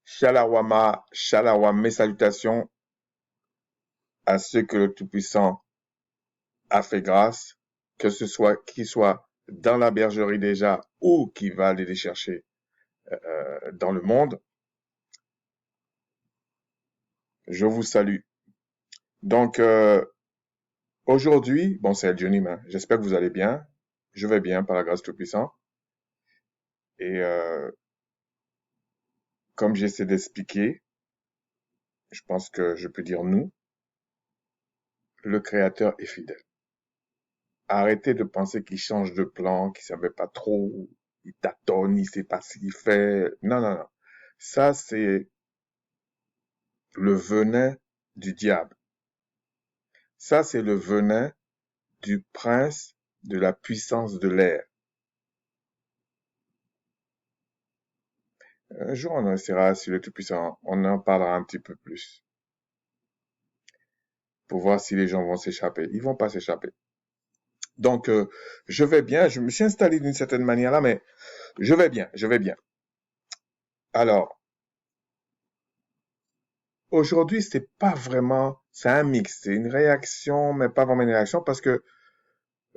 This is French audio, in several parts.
Shalawama, Shalawam, mes salutations à ceux que le Tout-Puissant a fait grâce, que ce soit qui soit dans la bergerie déjà ou qui va aller les chercher dans le monde. Je vous salue. Donc, aujourd'hui, bon, c'est El Jonim, hein. J'espère que vous allez bien. Je vais bien par la grâce du Tout-Puissant. Et comme j'essaie d'expliquer, je pense que je peux dire nous, le Créateur est fidèle. Arrêtez de penser qu'il change de plan, qu'il savait pas trop, il tâtonne, il sait pas ce qu'il fait. Non, non, non. Ça, c'est le venin du diable. Ça, c'est le venin du prince de la puissance de l'air. Un jour, on essaiera sur le Tout-Puissant, on en parlera un petit peu plus pour voir si les gens vont s'échapper. Ils vont pas s'échapper. Donc, je vais bien. Je me suis installé d'une certaine manière là, mais je vais bien. Je vais bien. Alors, aujourd'hui, c'est pas vraiment, c'est un mix, c'est une réaction, mais pas vraiment une réaction parce que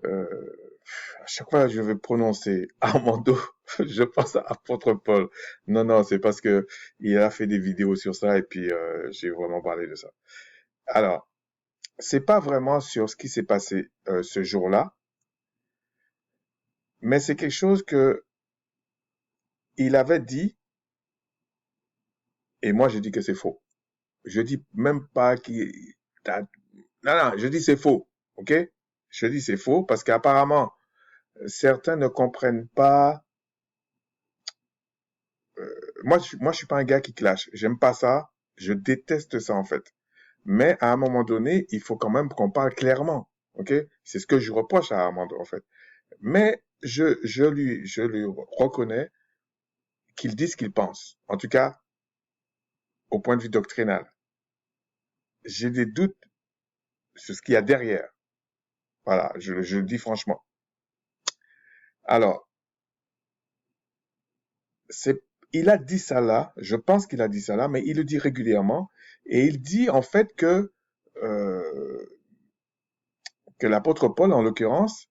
à chaque fois que je vais prononcer Armando, je pense à Apôtre Paul. Non, non, c'est parce que il a fait des vidéos sur ça et puis j'ai vraiment parlé de ça. Alors, c'est pas vraiment sur ce qui s'est passé ce jour-là, mais c'est quelque chose que il avait dit et moi je dis que c'est faux. Je dis même pas qu'il, non, non, je dis c'est faux, ok? Je dis c'est faux parce qu'apparemment certains ne comprennent pas. Moi, je suis pas un gars qui clash. J'aime pas ça. Je déteste ça en fait. Mais à un moment donné, il faut quand même qu'on parle clairement, ok? C'est ce que je reproche à Armando en fait. Mais je lui reconnais qu'il dit ce qu'il pense. En tout cas, au point de vue doctrinal. J'ai des doutes sur ce qu'il y a derrière. Voilà, je le dis franchement. Alors, il a dit ça là, je pense qu'il a dit ça là, mais il le dit régulièrement, et il dit en fait euh, que l'apôtre Paul, en l'occurrence,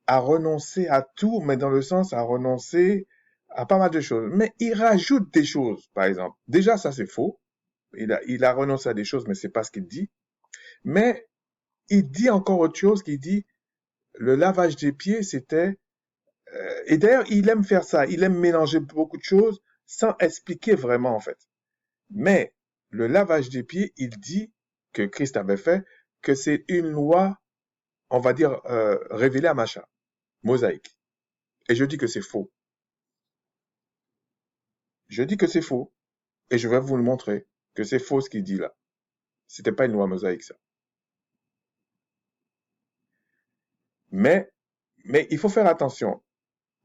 a renoncé à tout, mais dans le sens a renoncé à pas mal de choses. Mais il rajoute des choses, par exemple. Déjà, ça c'est faux. Il a renoncé à des choses, mais c'est pas ce qu'il dit. Mais il dit encore autre chose, qu'il dit le lavage des pieds, c'était et d'ailleurs, il aime faire ça. Il aime mélanger beaucoup de choses sans expliquer vraiment, en fait. Mais le lavage des pieds, il dit que Christ avait fait que c'est une loi, on va dire, révélée à Macha, mosaïque. Et je dis que c'est faux. Je dis que c'est faux. Et je vais vous le montrer que c'est faux ce qu'il dit là. C'était pas une loi mosaïque, ça. Mais, mais il faut faire attention.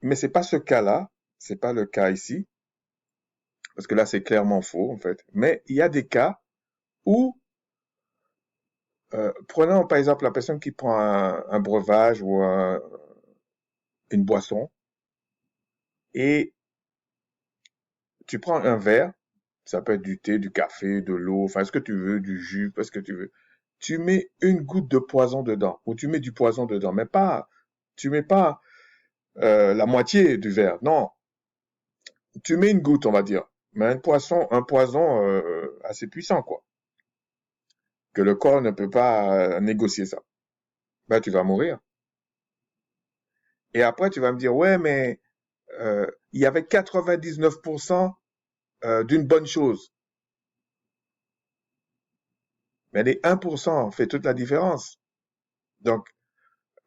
Mais c'est pas ce cas-là. C'est pas le cas ici. Parce que là, c'est clairement faux, en fait. Mais il y a des cas où prenons par exemple la personne qui prend un breuvage ou une boisson et tu prends un verre, ça peut être du thé, du café, de l'eau, enfin ce que tu veux, du jus, ce que tu veux. Tu mets une goutte de poison dedans ou tu mets du poison dedans, mais pas, tu mets pas la moitié du verre, non, tu mets une goutte, on va dire, mais un poison assez puissant quoi, que le corps ne peut pas négocier ça. Ben tu vas mourir. Et après tu vas me dire ouais mais il y avait 99% d'une bonne chose. Mais les 1% fait toute la différence. Donc,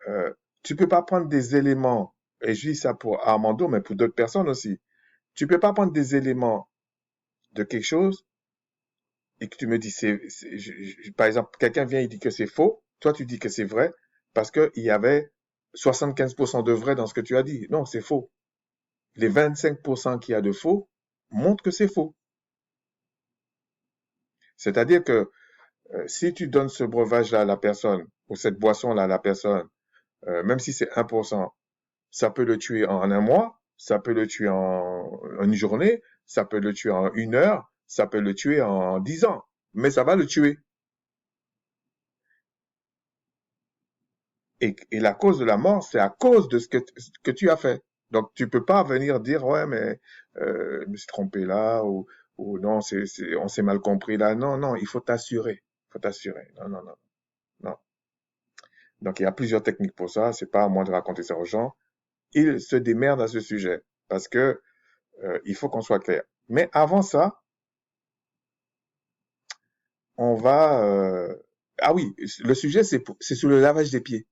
euh, tu peux pas prendre des éléments, et je dis ça pour Armando, mais pour d'autres personnes aussi. Tu peux pas prendre des éléments de quelque chose et que tu me dis, par exemple, quelqu'un vient et dit que c'est faux, toi tu dis que c'est vrai, parce qu'il y avait 75% de vrai dans ce que tu as dit. Non, c'est faux. Les 25% qu'il y a de faux montrent que c'est faux. C'est-à-dire que si tu donnes ce breuvage-là à la personne, ou cette boisson-là à la personne, même si c'est 1%, ça peut le tuer en un mois, ça peut le tuer en une journée, Ça peut le tuer en 1 heure, ça peut le tuer en 10 ans, mais ça va le tuer. Et la cause de la mort, c'est à cause de ce que tu as fait. Donc, tu peux pas venir dire, ouais, mais je me suis trompé là, ou non, on s'est mal compris là. Non, non, il faut t'assurer. Il faut t'assurer. Non, non, non, non. Donc, il y a plusieurs techniques pour ça. C'est pas à moi de raconter ça aux gens. Ils se démerdent à ce sujet parce que il faut qu'on soit clair. Mais avant ça, on va... Ah oui, le sujet, c'est sur le lavage des pieds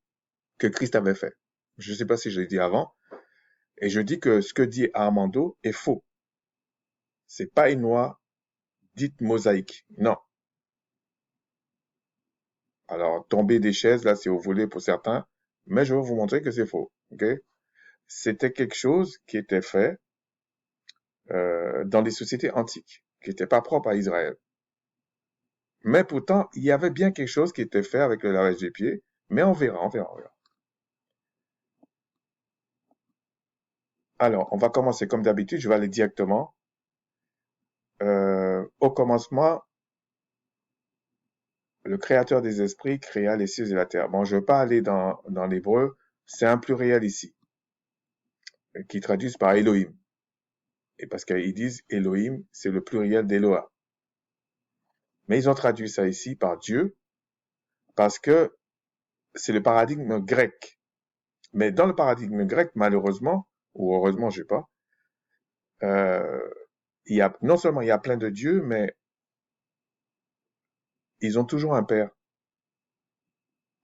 que Christ avait fait. Je ne sais pas si je l'ai dit avant. Et je dis que ce que dit Armando est faux. C'est pas une loi dite mosaïque. Non. Alors, tomber des chaises, là, c'est au volet pour certains. Mais je vais vous montrer que c'est faux. OK? C'était quelque chose qui était fait dans les sociétés antiques, qui n'était pas propre à Israël. Mais pourtant, il y avait bien quelque chose qui était fait avec le lavage des pieds. Mais on verra, on verra, on verra. Alors, on va commencer comme d'habitude. Je vais aller directement. Au commencement, le créateur des esprits créa les cieux et la terre. Bon, je ne vais pas aller dans l'hébreu. C'est un pluriel ici, qui traduisent par Elohim. Et parce qu'ils disent Elohim, c'est le pluriel d'Eloah. Mais ils ont traduit ça ici par Dieu, parce que c'est le paradigme grec. Mais dans le paradigme grec, malheureusement, ou heureusement, je sais pas, non seulement il y a plein de dieux, mais ils ont toujours un père.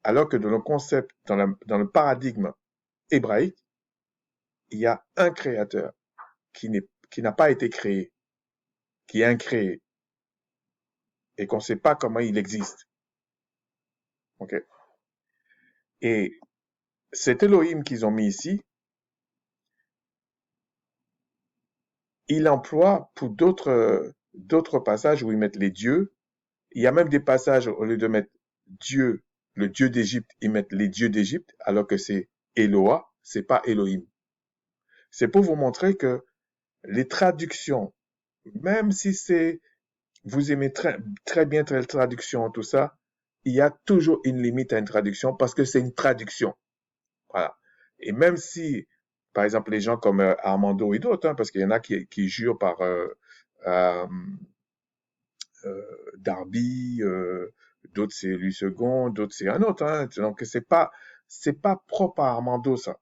Alors que dans le concept, dans le paradigme hébraïque, il y a un créateur qui n'a pas été créé, qui est incréé, et qu'on ne sait pas comment il existe. Ok. Et cet Elohim qu'ils ont mis ici, il emploie pour d'autres passages où ils mettent les dieux. Il y a même des passages, au lieu de mettre Dieu, le Dieu d'Égypte, ils mettent les dieux d'Égypte, alors que c'est Eloah, c'est pas Elohim. C'est pour vous montrer que les traductions, même si vous aimez très bien la traduction, tout ça, il y a toujours une limite à une traduction parce que c'est une traduction. Voilà. Et même si, par exemple, les gens comme Armando et d'autres, parce qu'il y en a qui jurent par euh, Darby, d'autres c'est lui second, d'autres c'est un autre. Donc c'est pas propre à Armando ça.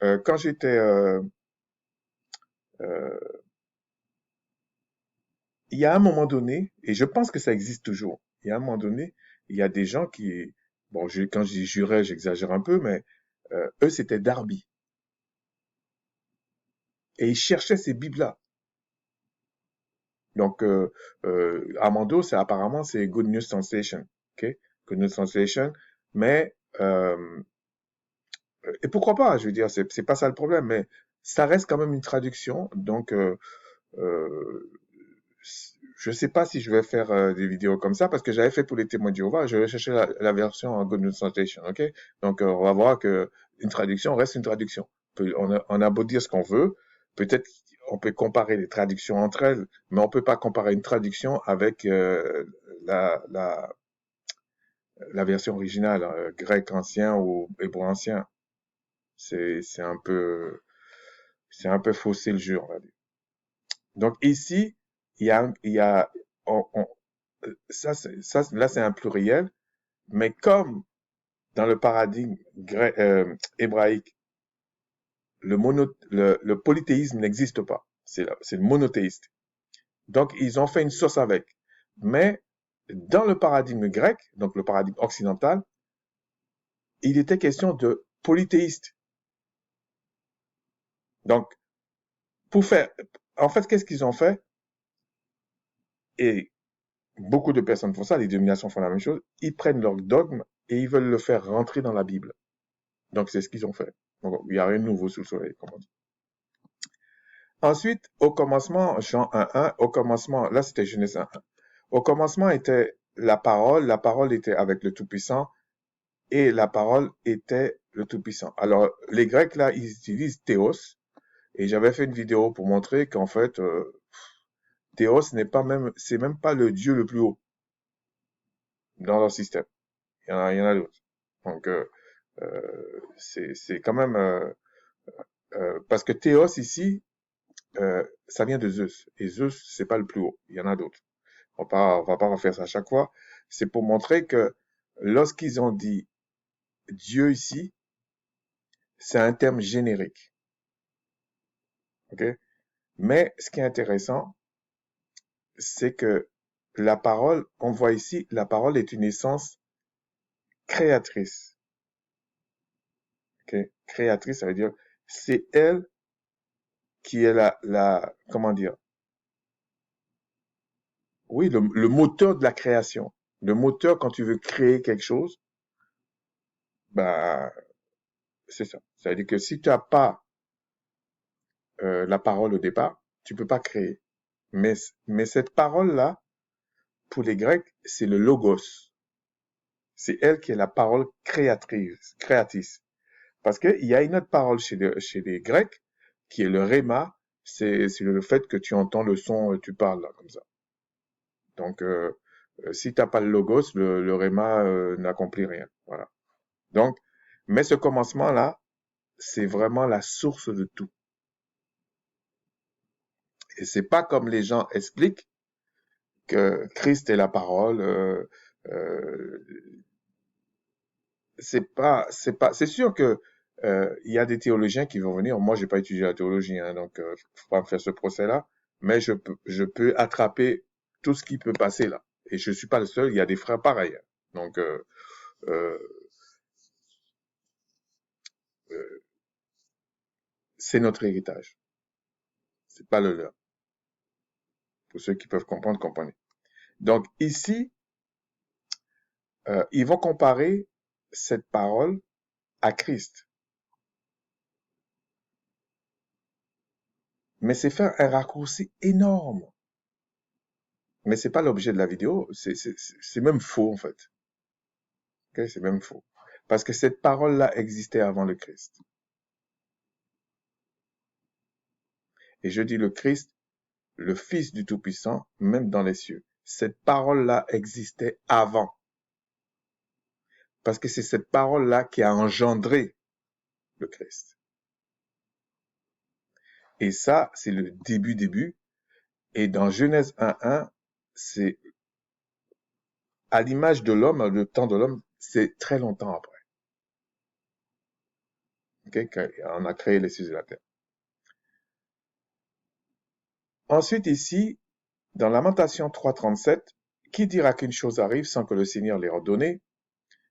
Quand j'étais euh, il y a un moment donné, et je pense que ça existe toujours, il y a un moment donné, il y a des gens qui, bon, quand je dis jurais, j'exagère un peu, mais eux, c'était Darby. Et ils cherchaient ces Bibles-là. Donc, Armando, apparemment, c'est Good News Translation. OK? Good News Translation. Mais, et pourquoi pas? Je veux dire, c'est pas ça le problème, mais ça reste quand même une traduction. Donc, euh, je sais pas si je vais faire des vidéos comme ça parce que j'avais fait pour les témoins de Jéhovah. Je vais chercher la version en Good News Translation, ok? Donc on va voir que une traduction reste une traduction. On a beau dire ce qu'on veut, peut-être on peut comparer les traductions entre elles, mais on peut pas comparer une traduction avec la, la, la version originale, grec ancien ou hébreu ancien. C'est un peu faussé le jeu, on va dire. Donc ici, il y a là, c'est un pluriel, mais comme dans le paradigme hébraïque, le polythéisme n'existe pas. C'est le monothéiste. Donc, ils ont fait une sauce avec. Mais dans le paradigme grec, donc le paradigme occidental, il était question de polythéiste. Donc, pour faire, en fait, qu'est-ce qu'ils ont fait? Et beaucoup de personnes font ça, les dénominations font la même chose. Ils prennent leur dogme et ils veulent le faire rentrer dans la Bible. Donc, c'est ce qu'ils ont fait. Donc, il n'y a rien de nouveau sous le soleil, comme on dit. Ensuite, au commencement, Jean 1.1, au commencement, là c'était Genèse 1.1. Au commencement était la parole était avec le Tout-Puissant, et la parole était le Tout-Puissant. Alors, les Grecs, là, ils utilisent théos, Et j'avais fait une vidéo pour montrer qu'en fait, Théos c'est même pas le Dieu le plus haut dans leur système. Il y en a d'autres. Donc, c'est quand même, parce que Théos ici, ça vient de Zeus. Et Zeus, c'est pas le plus haut. Il y en a d'autres. On va pas refaire ça à chaque fois. C'est pour montrer que lorsqu'ils ont dit Dieu ici, c'est un terme générique. Ok? Mais ce qui est intéressant, c'est que la parole, on voit ici, la parole est une essence créatrice. Ok? Créatrice, ça veut dire, c'est elle qui est comment dire? Oui, le moteur de la création. Le moteur, quand tu veux créer quelque chose, bah, c'est ça. Ça veut dire que si tu n'as pas la parole au départ, tu peux pas créer. Mais cette parole-là, pour les Grecs, c'est le logos. C'est elle qui est la parole créatrice. Parce qu'il y a une autre parole chez les Grecs, qui est le rhéma, c'est le fait que tu entends le son, tu parles là, comme ça. Donc, si t'as pas le logos, le rhéma n'accomplit rien. Voilà. Donc, mais ce commencement-là, c'est vraiment la source de tout. Et c'est pas comme les gens expliquent que Christ est la parole. Euh, c'est sûr que il y a des théologiens qui vont venir. Moi, j'ai pas étudié la théologie, hein, donc faut pas me faire ce procès-là. Mais je peux attraper tout ce qui peut passer là. Et je suis pas le seul. Il y a des frères pareils. Donc, euh, euh, c'est notre héritage. C'est pas le leur. Pour ceux qui peuvent comprendre, comprenez. Donc ici, ils vont comparer cette parole à Christ. Mais c'est faire un raccourci énorme. Mais c'est pas l'objet de la vidéo. C'est même faux, en fait. Okay? C'est même faux. Parce que cette parole-là existait avant le Christ. Et je dis le Christ, le Fils du Tout-Puissant, même dans les cieux. Cette parole-là existait avant. Parce que c'est cette parole-là qui a engendré le Christ. Et ça, c'est le début. Et dans Genèse 1:1, c'est à l'image de l'homme, le temps de l'homme, c'est très longtemps après. Okay? On a créé les cieux et la terre. Ensuite, ici, dans Lamentation 3:37, qui dira qu'une chose arrive sans que le Seigneur l'ait ordonné?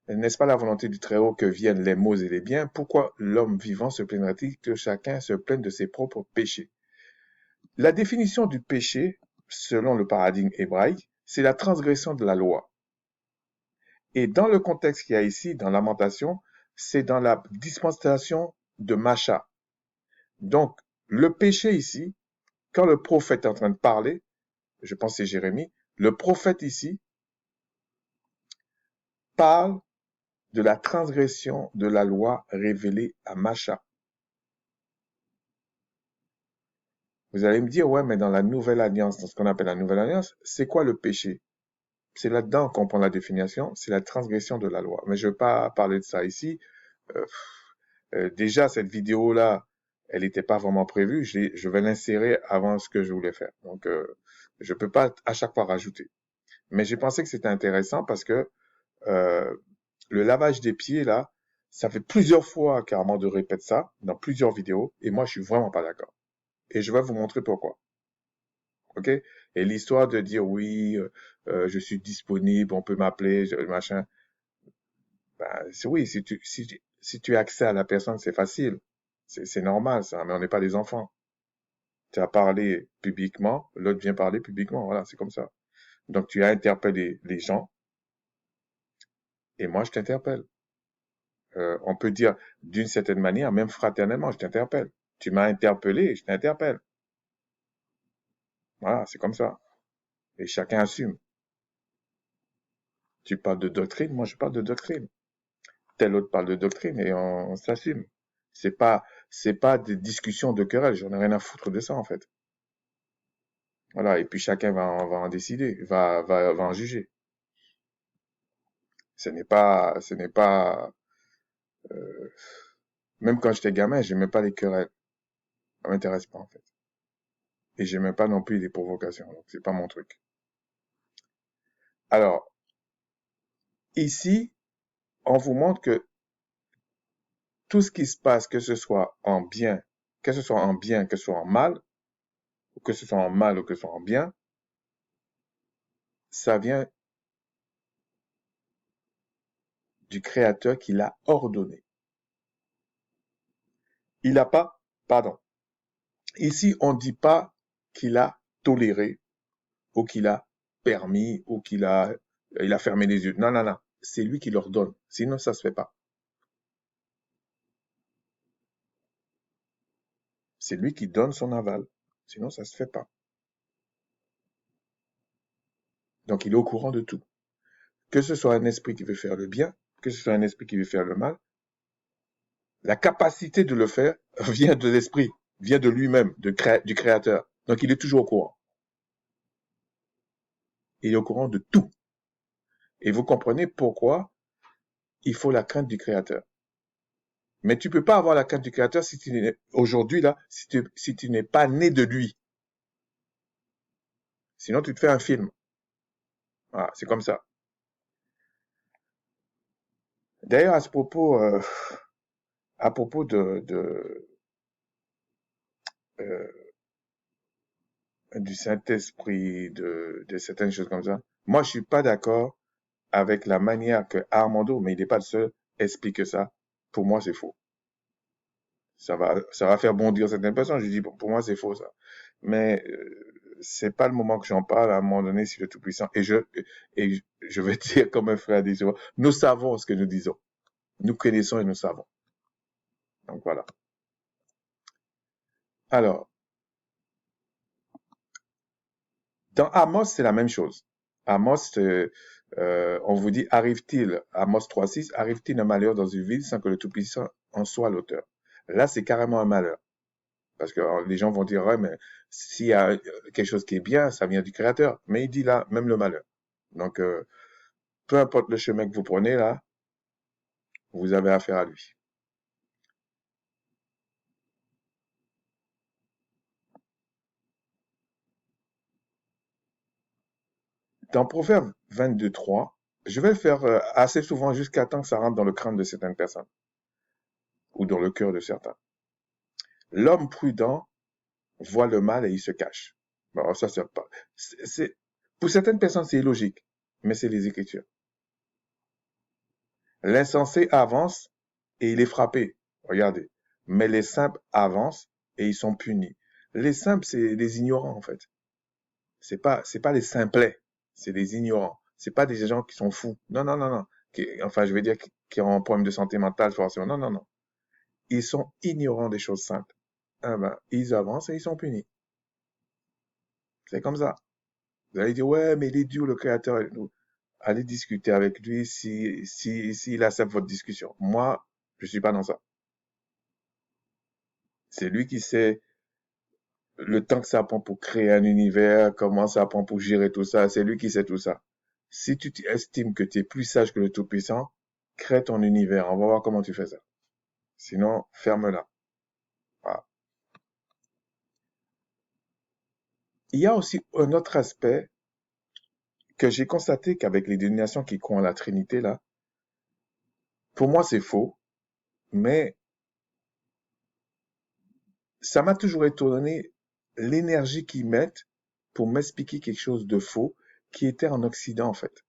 N'est-ce pas la volonté du Très-Haut que viennent les maux et les biens? Pourquoi l'homme vivant se plaindra-t-il que chacun se plaigne de ses propres péchés? La définition du péché, selon le paradigme hébraïque, c'est la transgression de la loi. Et dans le contexte qu'il y a ici, dans Lamentation, c'est dans la dispensation de Macha. Donc, le péché ici, quand le prophète est en train de parler, je pense que c'est Jérémie, le prophète ici parle de la transgression de la loi révélée à Macha. Vous allez me dire, ouais, mais dans la nouvelle alliance, dans ce qu'on appelle la nouvelle alliance, c'est quoi le péché? C'est là-dedans qu'on prend la définition, c'est la transgression de la loi. Mais je ne vais pas parler de ça ici. Euh, déjà, cette vidéo-là, elle n'était pas vraiment prévue. Je vais l'insérer avant ce que je voulais faire. Donc, je peux pas à chaque fois rajouter. Mais j'ai pensé que c'était intéressant parce que euh, le lavage des pieds, là, ça fait plusieurs fois qu'Armando répète ça dans plusieurs vidéos. Et moi, je suis vraiment pas d'accord. Et je vais vous montrer pourquoi. OK? Et l'histoire de dire oui, je suis disponible, on peut m'appeler, machin. Ben, oui, si tu as accès à la personne, c'est facile. C'est normal, ça, mais on n'est pas des enfants. Tu as parlé publiquement, l'autre vient parler publiquement, voilà, c'est comme ça. Donc, tu as interpellé les gens, et moi, je t'interpelle. On peut dire d'une certaine manière, même fraternellement, je t'interpelle. Tu m'as interpellé, je t'interpelle. Voilà, c'est comme ça. Et chacun assume. Tu parles de doctrine, moi, je parle de doctrine. Tel autre parle de doctrine et on s'assume. C'est pas, c'est pas des discussions de querelle. J'en ai rien à foutre de ça, en fait. Voilà. Et puis chacun va en décider, va en juger. Ce n'est pas, euh, même quand j'étais gamin, j'aimais pas les querelles. Ça m'intéresse pas, en fait. Et j'aimais pas non plus les provocations. Donc, c'est pas mon truc. Alors, ici, on vous montre que tout ce qui se passe, que ce soit en bien, que ce soit en bien, que ce soit en mal, ou que ce soit en mal ou que ce soit en bien, ça vient du Créateur qui l'a ordonné. Il n'a pas, pardon, ici on ne dit pas qu'il a toléré, ou qu'il a permis, ou il a fermé les yeux. Non, non, non, c'est lui qui l'ordonne. Sinon, ça se fait pas. C'est lui qui donne son aval. Sinon, ça se fait pas. Donc, il est au courant de tout. Que ce soit un esprit qui veut faire le bien, que ce soit un esprit qui veut faire le mal, la capacité de le faire vient de l'esprit, vient de lui-même, du Créateur. Donc, il est toujours au courant. Il est au courant de tout. Et vous comprenez pourquoi il faut la crainte du Créateur. Mais tu peux pas avoir la crainte du Créateur si tu n'es, aujourd'hui, là, si tu n'es pas né de lui. Sinon, tu te fais un film. Voilà, c'est comme ça. D'ailleurs, à propos euh, du Saint-Esprit, de certaines choses comme ça, moi, je suis pas d'accord avec la manière que Armando, mais il n'est pas le seul, explique ça. Pour moi, c'est faux. Ça va faire bondir certaines personnes. Je dis, bon, pour moi, c'est faux, ça. Mais c'est pas le moment que j'en parle. À un moment donné, c'est le Tout-Puissant. Et je vais dire comme un frère dit souvent, nous savons ce que nous disons. Nous connaissons et nous savons. Donc voilà. Alors, dans Amos, c'est la même chose. Amos, on vous dit, arrive-t-il, Amos 3,6, arrive-t-il un malheur dans une ville sans que le Tout-Puissant en soit l'auteur? Là, c'est carrément un malheur. Parce que les gens vont dire, ouais, mais s'il y a quelque chose qui est bien, ça vient du Créateur. Mais il dit là, même le malheur. Donc, peu importe le chemin que vous prenez là, vous avez affaire à lui. Dans Proverbe 22,3, je vais le faire assez souvent jusqu'à temps que ça rentre dans le crâne de certaines personnes ou dans le cœur de certains. L'homme prudent voit le mal et il se cache. Bon, ça, c'est pas. Pour certaines personnes, c'est illogique, mais c'est les Écritures. L'insensé avance et il est frappé. Regardez. Mais les simples avancent et ils sont punis. Les simples, c'est les ignorants, en fait. C'est pas les simplets. C'est les ignorants. C'est pas des gens qui sont fous. Non, non, non, non. Enfin, je veux dire, qui ont un problème de santé mentale, forcément. Non, non, non. Ils sont ignorants des choses simples. Ah ben, ils avancent et ils sont punis. C'est comme ça. Vous allez dire, ouais, mais il est dur, le créateur. Allez discuter avec lui s'il accepte votre discussion. Moi, je suis pas dans ça. C'est lui qui sait le temps que ça prend pour créer un univers, comment ça prend pour gérer tout ça. C'est lui qui sait tout ça. Si tu estimes que tu es plus sage que le Tout-Puissant, crée ton univers. On va voir comment tu fais ça. Sinon, ferme-la. Voilà. Il y a aussi un autre aspect que j'ai constaté qu'avec les dénominations qui croient en la Trinité, là, pour moi, c'est faux, mais ça m'a toujours étonné l'énergie qu'ils mettent pour m'expliquer quelque chose de faux qui était en Occident, en fait.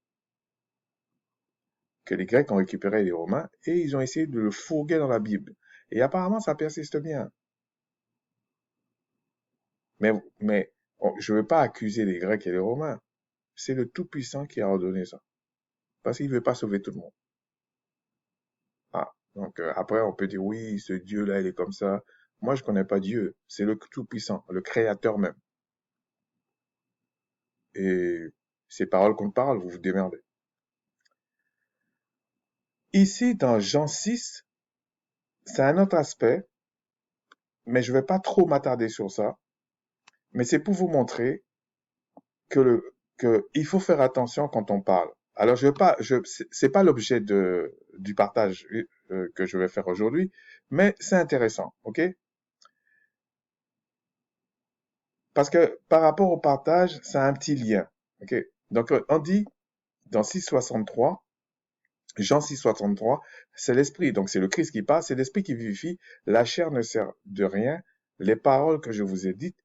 Que les Grecs ont récupéré les Romains et ils ont essayé de le fourguer dans la Bible. Et apparemment, ça persiste bien. Mais je ne veux pas accuser les Grecs et les Romains. C'est le Tout-Puissant qui a ordonné ça. Parce qu'il ne veut pas sauver tout le monde. Ah, donc après, on peut dire, oui, ce Dieu-là, il est comme ça. Moi, je ne connais pas Dieu. C'est le Tout-Puissant, le Créateur même. Et ces paroles qu'on parle, vous vous démerdez. Ici, dans Jean 6, c'est un autre aspect. mais je vais pas trop m'attarder sur ça. Mais c'est pour vous montrer que il faut faire attention quand on parle. Alors, je vais pas, c'est pas l'objet du partage que je vais faire aujourd'hui, mais c'est intéressant, ok? Parce que par rapport au partage, ça a un petit lien, ok? Donc, on dit dans 663, Jean 663, c'est l'esprit, donc c'est le Christ qui parle, c'est l'esprit qui vivifie, la chair ne sert de rien, les paroles que je vous ai dites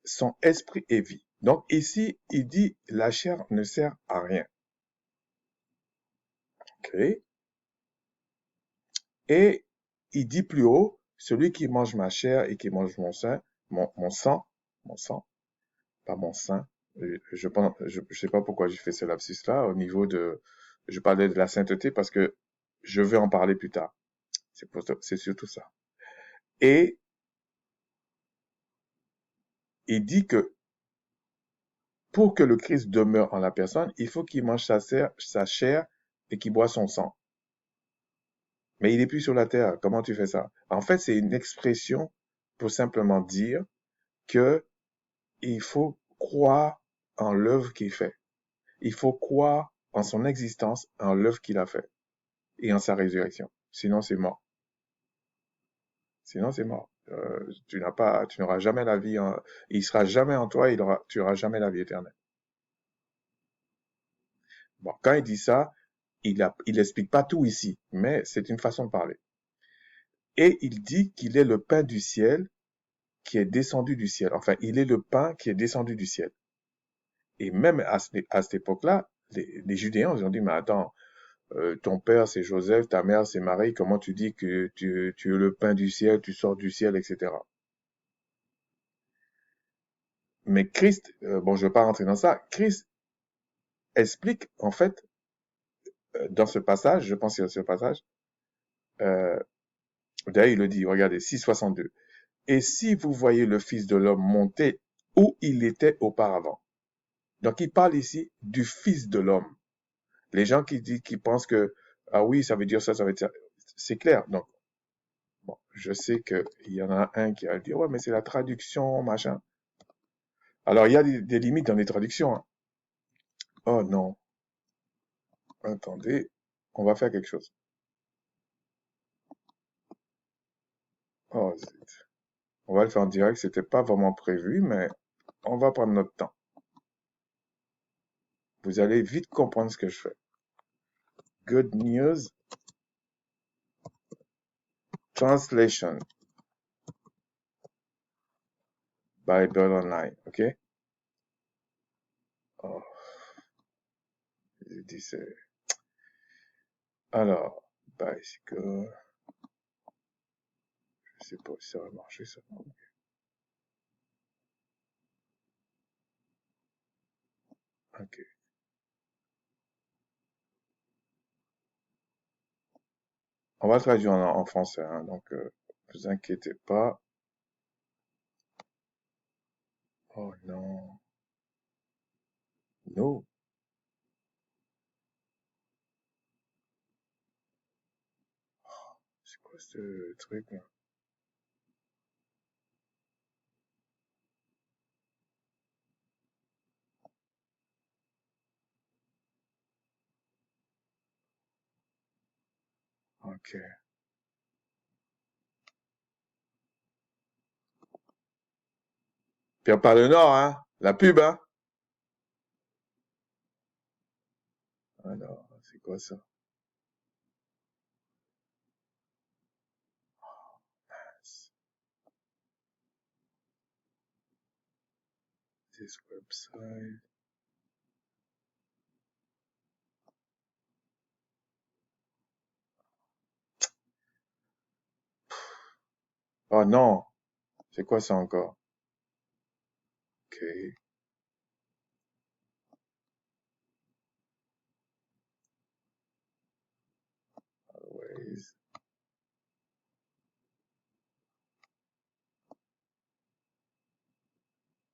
sont esprit et vie. Donc ici, il dit la chair ne sert à rien. Ok? Et il dit plus haut, celui qui mange ma chair et qui mange mon sang, pas mon sein. Je sais pas pourquoi j'ai fait ce lapsus-là au niveau de, je parlais de la sainteté parce que je vais en parler plus tard. C'est surtout ça. Et il dit que pour que le Christ demeure en la personne, il faut qu'il mange sa chair et qu'il boit son sang. Mais il n'est plus sur la terre. Comment tu fais ça? En fait, c'est une expression pour simplement dire que il faut croire en l'œuvre qu'il fait. Il faut croire en son existence, en l'œuvre qu'il a fait et en sa résurrection. Sinon, c'est mort. Sinon, c'est mort. Tu n'auras jamais la vie. Il sera jamais en toi. Tu n'auras jamais la vie éternelle. Bon, quand il dit ça, il explique pas tout ici, mais c'est une façon de parler. Et il dit qu'il est le pain du ciel qui est descendu du ciel. Enfin, il est le pain qui est descendu du ciel. Et même à cette époque-là, les Judéens, ils ont dit, mais attends, ton père c'est Joseph, ta mère c'est Marie, comment tu dis que tu es le pain du ciel, tu sors du ciel, etc. Mais Christ, bon, je ne vais pas rentrer dans ça, Christ explique, en fait, dans ce passage, je pense qu'il y a ce passage, euh, d'ailleurs il le dit, regardez, 6,62. Et si vous voyez le Fils de l'homme monter où il était auparavant. Donc il parle ici du Fils de l'homme. Les gens qui pensent que, ah oui, ça veut dire ça, ça veut dire ça, c'est clair. Donc, bon, je sais qu'il y en a un qui va dire, ouais, mais c'est la traduction, machin. Alors, il y a des limites dans les traductions, hein. Oh non, attendez, on va faire quelque chose. Oh zut. On va le faire en direct, c'était pas vraiment prévu, mais on va prendre notre temps. Vous allez vite comprendre ce que je fais. Good News Translation Bible Online, ok? Oh, j'ai dit c'est... Alors, bicycle, je sais pas si ça va marcher ça. Ok. On va traduire en français, hein, donc vous inquiétez pas. Oh non. No. C'est quoi ce truc là? Ok. Pierre par le Nord, hein? La pub, hein? Alors, c'est quoi ça? This website. Oh non. C'est quoi ça encore? Ok. Always.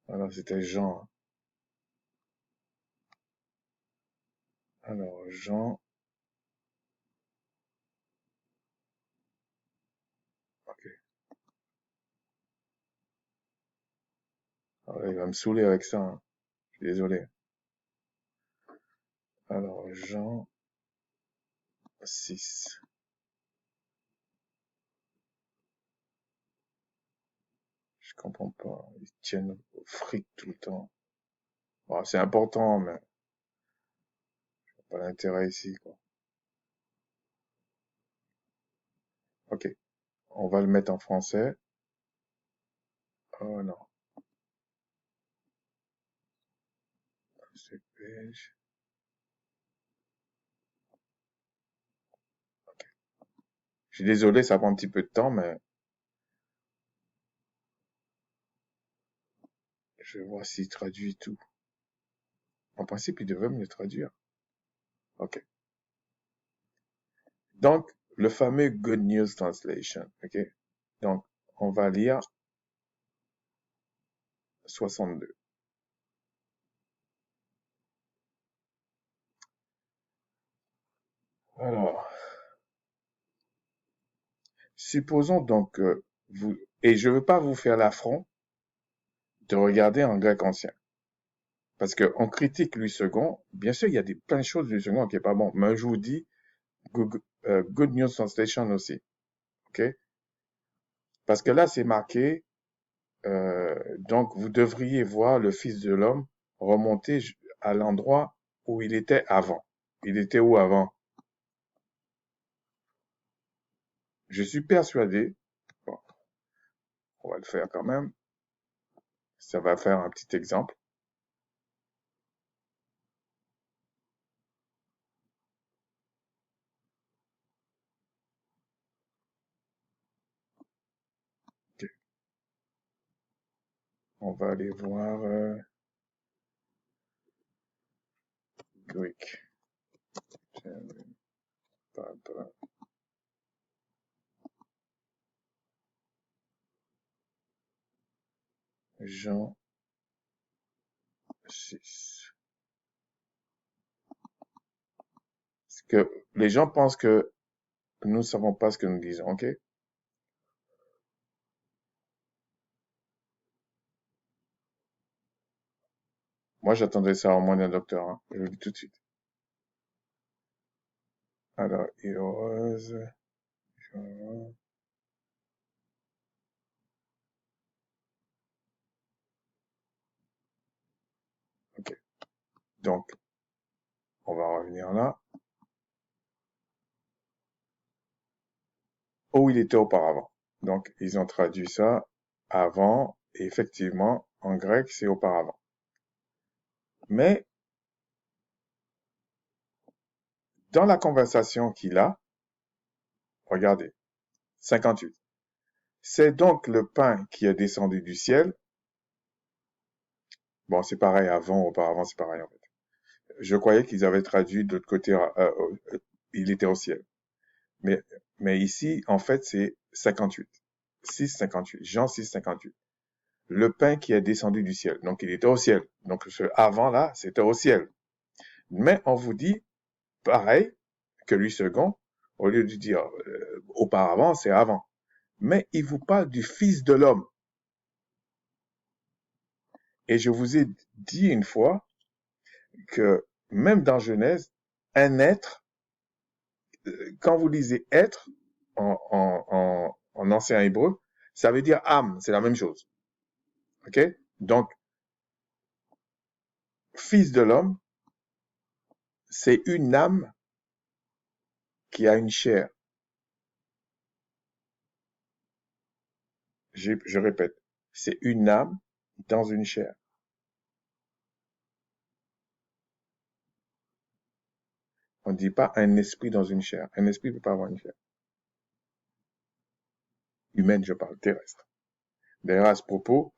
Alors, c'était Jean, hein. Alors, Jean. Ok. Il va me saouler avec ça, hein. Je suis désolé. Alors, Jean 6. Je comprends pas. Ils tiennent au fric tout le temps. Bon, c'est important, mais pas l'intérêt ici, quoi. Ok. On va le mettre en français. Oh non. C'est beige. Je suis désolé, ça prend un petit peu de temps, mais je vais voir s'il traduit tout. En principe, il devrait me le traduire. Ok. Donc, le fameux Good News Translation. Ok. Donc, on va lire 62. Alors, supposons donc que vous, et je veux pas vous faire l'affront de regarder en grec ancien. Parce que on critique Louis II. Bien sûr, il y a plein de choses de Louis II qui est pas bon. Mais je vous dis, Good News Translation aussi. Ok? Parce que là, c'est marqué, donc vous devriez voir le Fils de l'homme remonter à l'endroit où il était avant. Il était où avant? Je suis persuadé, bon, on va le faire quand même, ça va faire un petit exemple. Ok. On va aller voir Greek. Jean 6. Parce que les gens pensent que nous ne savons pas ce que nous disons, ok? Moi, j'attendais ça au moins d'un docteur, hein. Je vous le dis tout de suite. Alors, Héroïse, ok. Donc, on va revenir là. Où il était auparavant. Donc, ils ont traduit ça avant, et effectivement, en grec, c'est auparavant. Mais, dans la conversation qu'il a, regardez, 58. C'est donc le pain qui est descendu du ciel. Bon, c'est pareil, avant, auparavant, c'est pareil en fait. Je croyais qu'ils avaient traduit de l'autre côté, il était au ciel. Mais, mais ici, en fait, c'est 58. 6,58. Jean 6,58. Le pain qui est descendu du ciel. Donc, il était au ciel. Donc, ce avant là, c'était au ciel. Mais on vous dit, pareil, que lui second, au lieu de dire auparavant, c'est avant. Mais il vous parle du Fils de l'homme. Et je vous ai dit une fois que même dans Genèse, un être, quand vous lisez être en ancien hébreu, ça veut dire âme, c'est la même chose. Ok? Donc, Fils de l'homme, c'est une âme qui a une chair. Je répète, c'est une âme dans une chair. On ne dit pas un esprit dans une chair. Un esprit ne peut pas avoir une chair. Humaine, je parle, terrestre. D'ailleurs, à ce propos,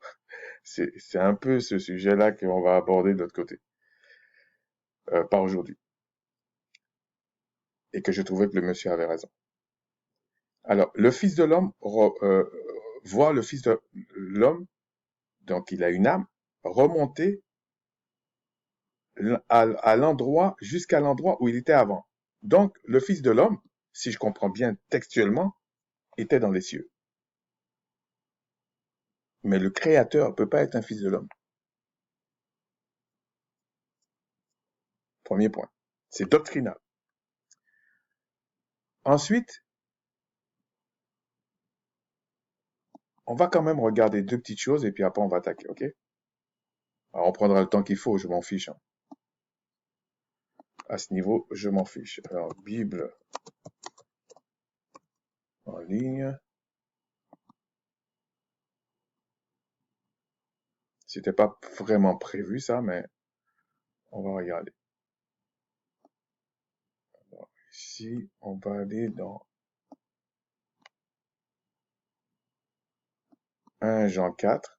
c'est un peu ce sujet-là qu'on va aborder de l'autre côté. Pas aujourd'hui. Et que je trouvais que le monsieur avait raison. Alors, le Fils de l'homme voit le Fils de l'homme, donc il a une âme, remonter à l'endroit, jusqu'à l'endroit où il était avant. Donc, le Fils de l'homme, si je comprends bien textuellement, était dans les cieux. Mais le Créateur ne peut pas être un Fils de l'homme. Premier point. C'est doctrinal. Ensuite, on va quand même regarder deux petites choses et puis après on va attaquer, ok? Alors on prendra le temps qu'il faut, je m'en fiche, hein. À ce niveau, je m'en fiche. Alors, Bible en ligne. C'était pas vraiment prévu ça, mais on va regarder. Alors, ici, on va aller dans 1 Jean 4.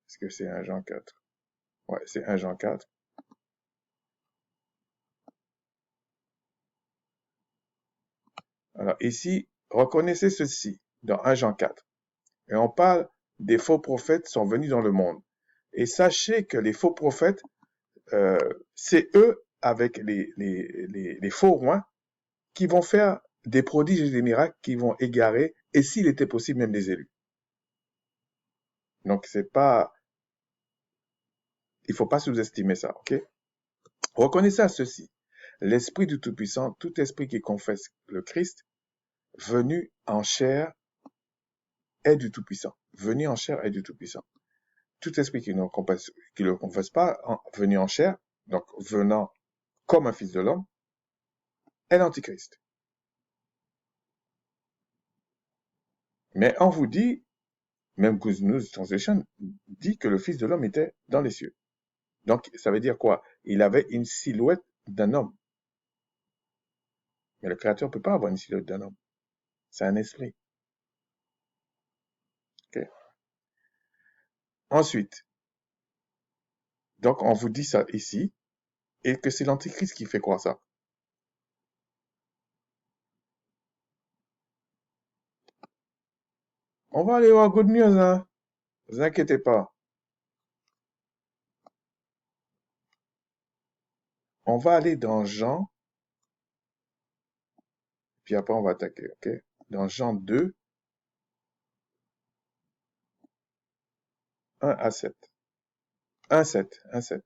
Est-ce que c'est 1 Jean 4? Ouais, c'est 1 Jean 4. Alors ici, reconnaissez ceci dans 1 Jean 4. Et on parle des faux prophètes sont venus dans le monde. Et sachez que les faux prophètes, c'est eux avec les faux rois qui vont faire des prodiges et des miracles qui vont égarer, et s'il était possible, même des élus. Donc c'est pas, il faut pas sous-estimer ça, ok? Reconnaissez à ceci. L'Esprit du Tout-Puissant, tout esprit qui confesse le Christ, venu en chair, est du Tout-Puissant. Venu en chair est du Tout-Puissant. Tout esprit qui ne le confesse pas, venu en chair, donc venant comme un fils de l'homme, est l'Antichrist. Mais on vous dit, même Good News Translation dit que le fils de l'homme était dans les cieux. Donc, ça veut dire quoi? Il avait une silhouette d'un homme. Mais le Créateur ne peut pas avoir une silhouette d'un homme. C'est un esprit. Okay? Ensuite, donc on vous dit ça ici, et que c'est l'Antichrist qui fait croire ça. On va aller voir Good News, hein? Ne vous inquiétez pas. On va aller dans Jean, puis après on va attaquer, ok? Dans Jean 2, 1 à 7. 1, 7, 1, 7.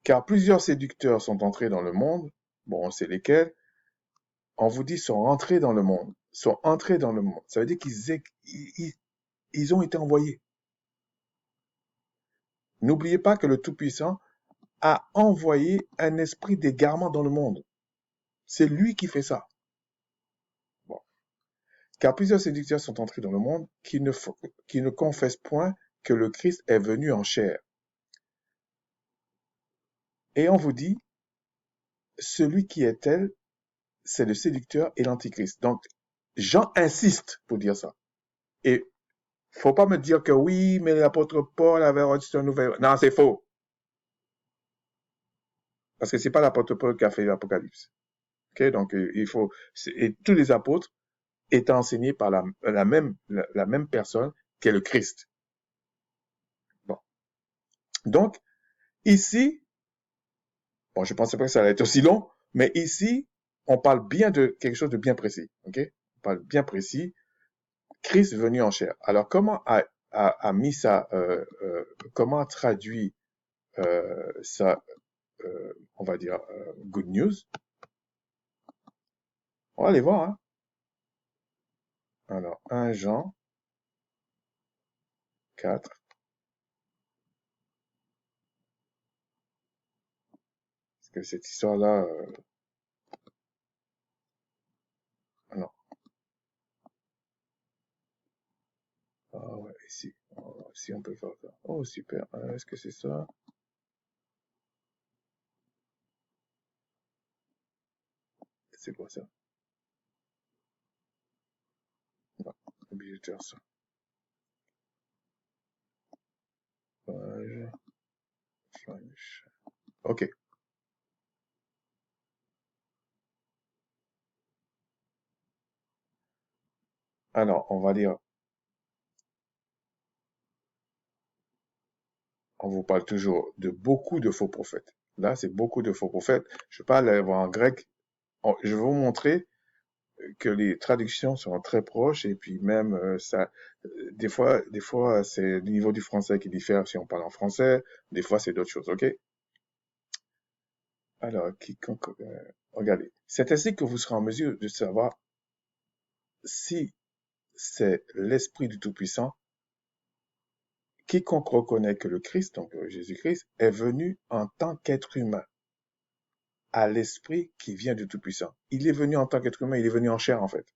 Car plusieurs séducteurs sont entrés dans le monde, bon, on sait lesquels, on vous dit sont rentrés dans le monde, sont entrés dans le monde. Ça veut dire qu'ils ont été envoyés. N'oubliez pas que le Tout-Puissant a envoyé un esprit d'égarement dans le monde. C'est lui qui fait ça. Bon. Car plusieurs séducteurs sont entrés dans le monde qui ne confessent point que le Christ est venu en chair. Et on vous dit, celui qui est tel, c'est le séducteur et l'antichrist. Donc, Jean insiste pour dire ça. Et faut pas me dire que oui, mais l'apôtre Paul avait reçu un nouvel... Non, c'est faux. Parce que c'est pas l'apôtre Paul qui a fait l'Apocalypse. Ok, donc il faut... Et tous les apôtres étaient enseignés par la même personne qui est le Christ. Bon. Donc, ici, bon, je pensais pas que ça allait être aussi long, mais ici, on parle bien de quelque chose de bien précis. Ok? On parle bien précis. Christ venu en chair. Alors, comment a mis ça, comment a traduit ça, on va dire, good news? On va aller voir, hein. Alors, 1 Jean 4. Parce que cette histoire-là, non. Ah ouais, ici. Oh, si on peut faire ça. Oh, super. Est-ce que c'est ça? C'est quoi ça? Non, obligé de faire ça. Page, flash. Ok. Alors, on va dire, on vous parle toujours de beaucoup de faux prophètes. Là, c'est beaucoup de faux prophètes. Je parle en grec. Je vais vous montrer que les traductions sont très proches et puis même ça, des fois c'est le niveau du français qui diffère si on parle en français, des fois c'est d'autres choses, ok? Alors, quiconque, regardez, c'est ainsi que vous serez en mesure de savoir si c'est l'Esprit du Tout-Puissant. Quiconque reconnaît que le Christ, donc Jésus-Christ, est venu en tant qu'être humain, à l'Esprit qui vient du Tout-Puissant. Il est venu en tant qu'être humain, il est venu en chair en fait.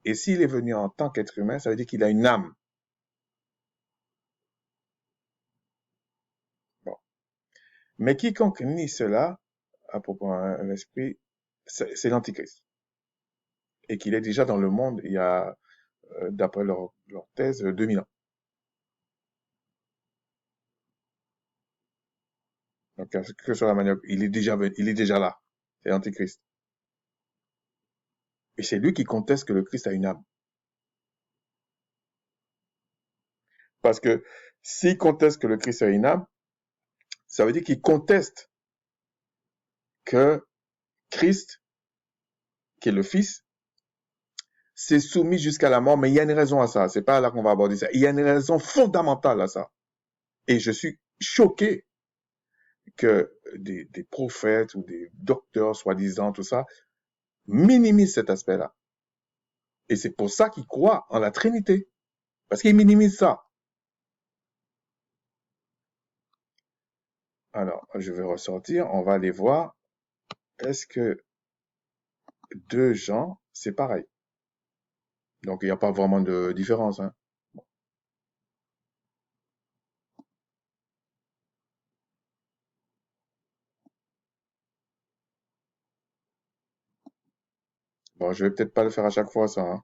Et s'il est venu en tant qu'être humain, ça veut dire qu'il a une âme. Bon. Mais quiconque nie cela, à propos de l'Esprit, c'est l'Antichrist. Et qu'il est déjà dans le monde il y a, d'après leur thèse, 2000 ans. Donc, quelle que soit la manière, il est déjà là. C'est l'Antichrist. Et c'est lui qui conteste que le Christ a une âme. Parce que s'il conteste que le Christ a une âme, ça veut dire qu'il conteste que Christ, qui est le Fils, s'est soumis jusqu'à la mort, mais il y a une raison à ça. C'est pas là qu'on va aborder ça. Il y a une raison fondamentale à ça. Et je suis choqué que des prophètes ou des docteurs, soi-disant, tout ça, minimisent cet aspect-là. Et c'est pour ça qu'ils croient en la Trinité. Parce qu'ils minimisent ça. Alors, je vais ressortir. On va aller voir. Est-ce que 2 Jean, c'est pareil? Donc, il n'y a pas vraiment de différence, hein. Bon, je vais peut-être pas le faire à chaque fois, ça, hein.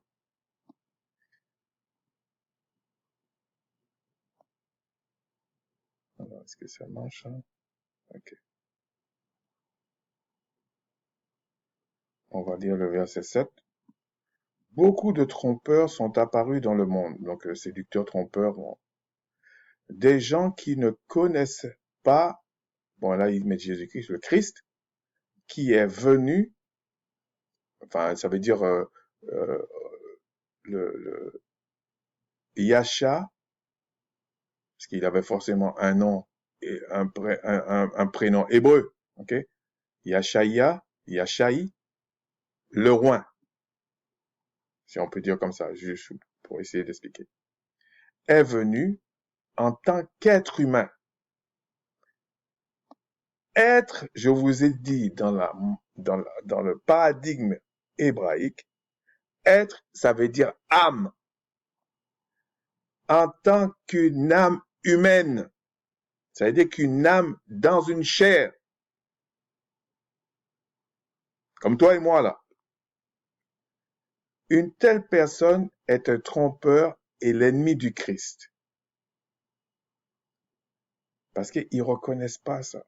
Alors, est-ce que ça marche, hein? Ok. On va lire le verset 7. Beaucoup de trompeurs sont apparus dans le monde. Donc, séducteurs, trompeurs, bon. Des gens qui ne connaissent pas, bon, là, il met Jésus-Christ, le Christ, qui est venu, enfin, ça veut dire euh, le Yasha, parce qu'il avait forcément un nom et un prénom hébreu, ok? Yashaïa, Yashaï, le roi, si on peut dire comme ça, juste pour essayer d'expliquer, est venu en tant qu'être humain. Être, je vous ai dit dans le paradigme hébraïque, être, ça veut dire âme, en tant qu'une âme humaine. Ça veut dire qu'une âme dans une chair, comme toi et moi là. Une telle personne est un trompeur et l'ennemi du Christ. Parce qu'ils ne reconnaissent pas ça.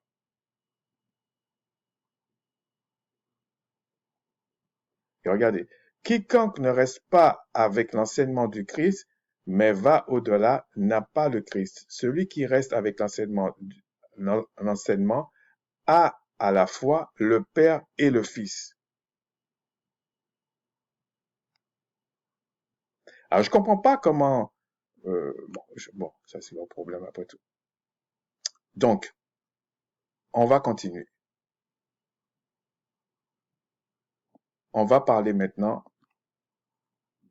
Et regardez, quiconque ne reste pas avec l'enseignement du Christ, mais va au-delà, n'a pas le Christ. Celui qui reste avec l'enseignement a à la fois le Père et le Fils. Alors, je comprends pas comment... bon, ça c'est leur problème après tout. Donc, on va continuer. On va parler maintenant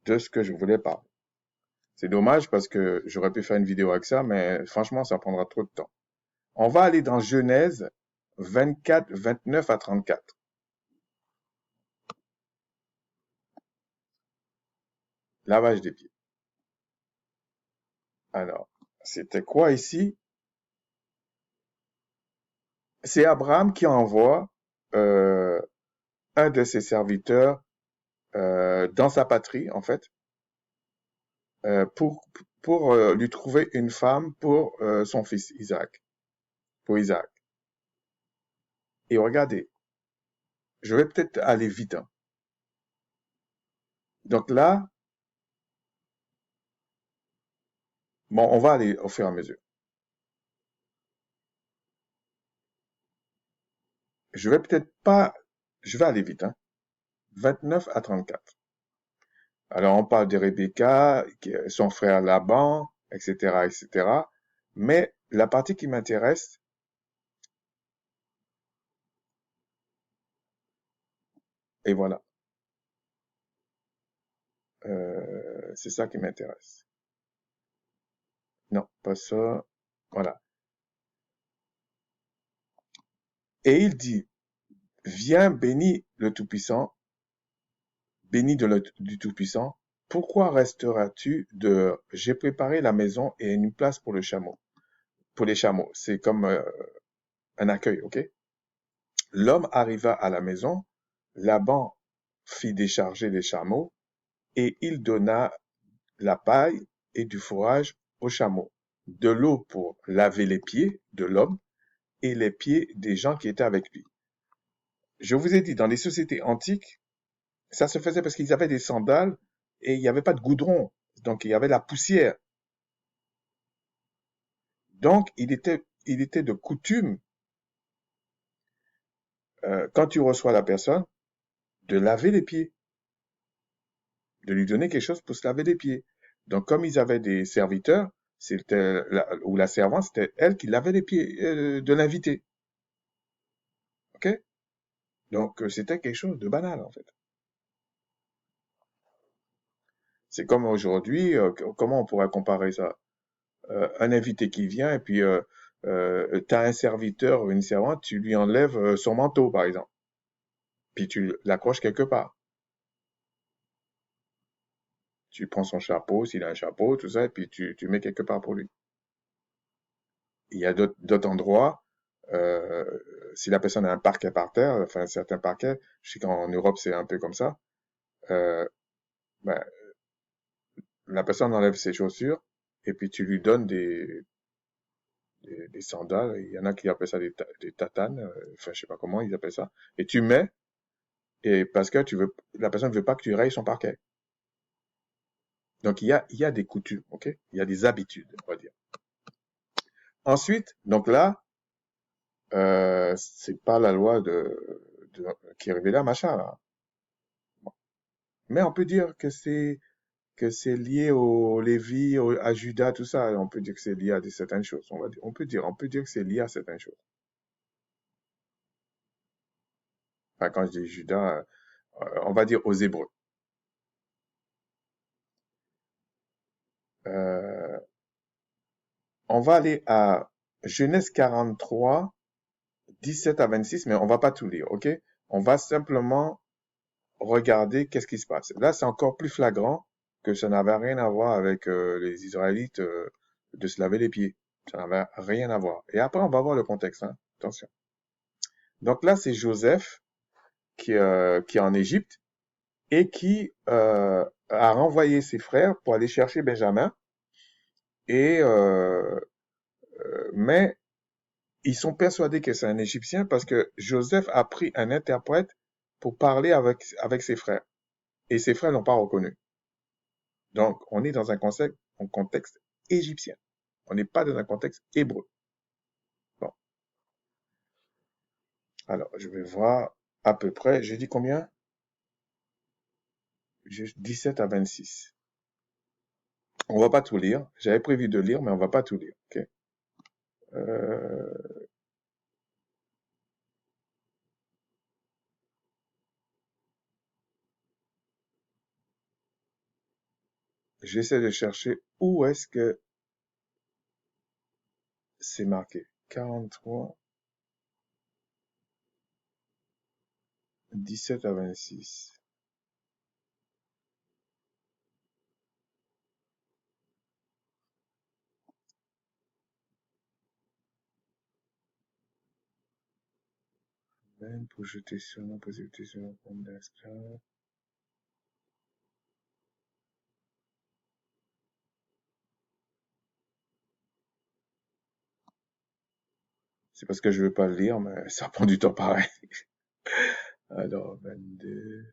de ce que je voulais parler. C'est dommage parce que j'aurais pu faire une vidéo avec ça, mais franchement, ça prendra trop de temps. On va aller dans Genèse 24, 29 à 34. Lavage des pieds. Alors, c'était quoi ici? C'est Abraham qui envoie un de ses serviteurs dans sa patrie, en fait, pour, pour lui trouver une femme pour son fils Isaac, pour Isaac. Et regardez, je vais peut-être aller vite, hein. Donc là, bon, on va aller au fur et à mesure. Je vais peut-être pas, je vais aller vite, hein. 29 à 34. Alors, on parle de Rebecca, son frère Laban, etc., etc. Mais la partie qui m'intéresse, Et voilà. C'est ça qui m'intéresse. Non, pas ça. Voilà. Et il dit, viens béni le Tout-Puissant, béni du Tout-Puissant, pourquoi resteras-tu dehors? J'ai préparé la maison et une place pour le chameau. Pour les chameaux, c'est comme un accueil, ok? L'homme arriva à la maison, Laban fit décharger les chameaux, et il donna la paille et du fourrage aux chameaux, de l'eau pour laver les pieds de l'homme et les pieds des gens qui étaient avec lui. Je vous ai dit, dans les sociétés antiques, ça se faisait parce qu'ils avaient des sandales et il n'y avait pas de goudron. Donc, il y avait la poussière. Donc, il était de coutume, quand tu reçois la personne, de laver les pieds, de lui donner quelque chose pour se laver les pieds. Donc, comme ils avaient des serviteurs, ou la servante, c'était elle qui lavait les pieds de l'invité. OK? Donc, c'était quelque chose de banal, en fait. C'est comme aujourd'hui, comment on pourrait comparer ça? Un invité qui vient et puis tu as un serviteur ou une servante, tu lui enlèves son manteau, par exemple, puis tu l'accroches quelque part. Tu prends son chapeau, s'il a un chapeau, tout ça, et puis tu mets quelque part pour lui. Il y a d'autres endroits, euh, si la personne a un parquet par terre, enfin certains parquets, je sais qu'en Europe c'est un peu comme ça, euh, ben, la personne enlève ses chaussures et puis tu lui donnes des sandales. Il y en a qui appellent ça des tatanes, enfin je sais pas comment ils appellent ça, et tu mets, et parce que la personne ne veut pas que tu rayes son parquet. Donc il y a des coutumes, ok? Il y a des habitudes, on va dire. Ensuite, donc là, c'est pas la loi qui est révélée à machin là. Mais on peut dire que c'est lié au Lévi, à Judas, tout ça. On peut dire que c'est lié à certaines choses. On peut dire que c'est lié à certaines choses. Enfin, quand je dis Judas, on va dire aux Hébreux. Euh, on va aller à Genèse 43, 17 à 26, mais on va pas tout lire, ok? On va simplement regarder qu'est-ce qui se passe. Là, c'est encore plus flagrant que ça n'avait rien à voir avec les Israélites de se laver les pieds. Ça n'avait rien à voir. Et après, on va voir le contexte, hein. Attention. Donc là, c'est Joseph qui est en Égypte et qui a renvoyé ses frères pour aller chercher Benjamin. Et mais ils sont persuadés que c'est un Égyptien parce que Joseph a pris un interprète pour parler avec ses frères. Et ses frères l'ont pas reconnu. Donc, on est dans un contexte égyptien. On n'est pas dans un contexte hébreu. Bon, alors, je vais voir à peu près. J'ai dit combien? 17 à 26. On va pas tout lire. J'avais prévu de lire, mais on va pas tout lire. Ok. Euh, J'essaie de chercher où est-ce que c'est marqué. 43, 17 à 26. Même pour jeter sur nous, positivité sur la pomme d'esclave. C'est parce que je veux pas le lire, mais ça prend du temps pareil. Alors, 22.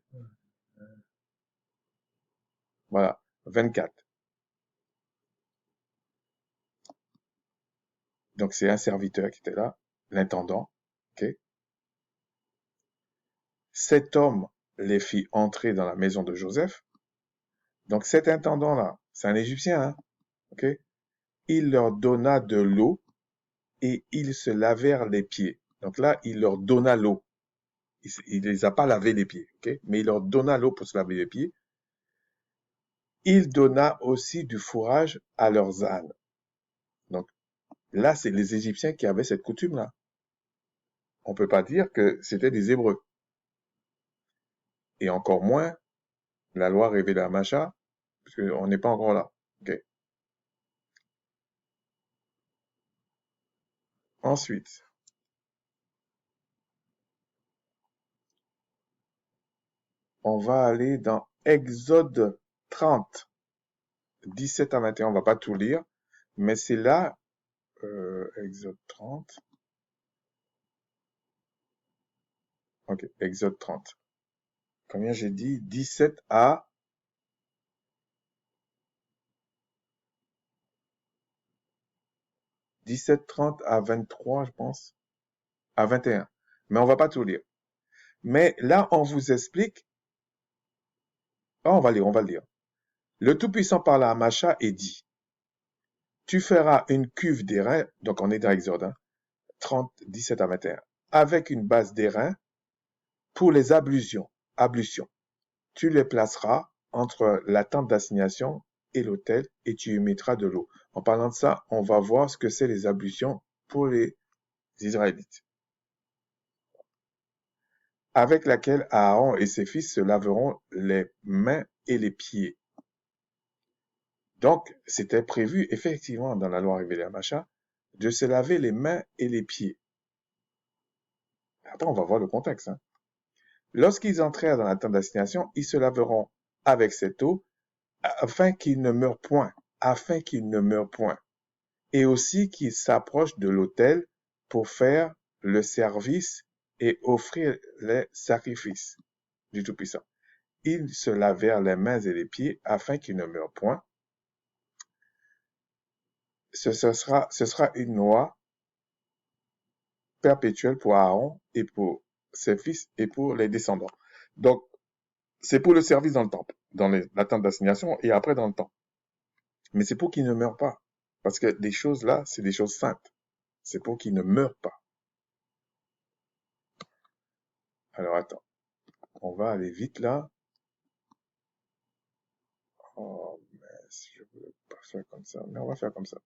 Voilà, 24. Donc, c'est un serviteur qui était là, l'intendant. Ok. Cet homme les fit entrer dans la maison de Joseph. Donc, cet intendant-là, c'est un Égyptien, hein. Ok. Il leur donna de l'eau et ils se lavèrent les pieds. Donc là, il leur donna l'eau. il les a pas lavé les pieds, ok? Mais il leur donna l'eau pour se laver les pieds. Il donna aussi du fourrage à leurs ânes. Donc là, c'est les Égyptiens qui avaient cette coutume-là. On peut pas dire que c'était des Hébreux. Et encore moins la loi révélée à Macha, parce qu'on n'est pas encore là. Ok. Ensuite, on va aller dans Exode 30, 17 à 21. On va pas tout lire, mais c'est là, Exode 30. Ok, Exode 30. Combien j'ai dit? 17 à 17, 30 à 23, je pense, à 21. Mais on va pas tout lire. Mais là, on vous explique. Ah, on va le lire. Le Tout-Puissant parla à Macha et dit, tu feras une cuve d'airain, donc on est dans Exode, hein, 30, 17 à 21, avec une base d'airain pour les ablutions. Tu les placeras entre la tente d'assignation et l'autel et tu y mettras de l'eau. En parlant de ça, on va voir ce que c'est les ablutions pour les Israélites. Avec laquelle Aaron et ses fils se laveront les mains et les pieds. Donc, c'était prévu effectivement dans la loi révélée à Macha de se laver les mains et les pieds. Après, on va voir le contexte. Hein. Lorsqu'ils entrèrent dans la tente d'assignation, ils se laveront avec cette eau afin qu'ils ne meurent point, afin qu'ils ne meurent point, et aussi qu'ils s'approchent de l'autel pour faire le service et offrir les sacrifices du Tout-Puissant. Ils se lavèrent les mains et les pieds afin qu'ils ne meurent point. Ce sera une loi perpétuelle pour Aaron et pour ses fils et pour les descendants. Donc, c'est pour le service dans le temple, dans la tente d'assignation et après dans le temple. Mais c'est pour qu'ils ne meurent pas. Parce que des choses là, c'est des choses saintes. C'est pour qu'ils ne meurent pas. Alors attends, on va aller vite là. Oh, mais je ne voulais pas faire comme ça. Mais on va faire comme ça.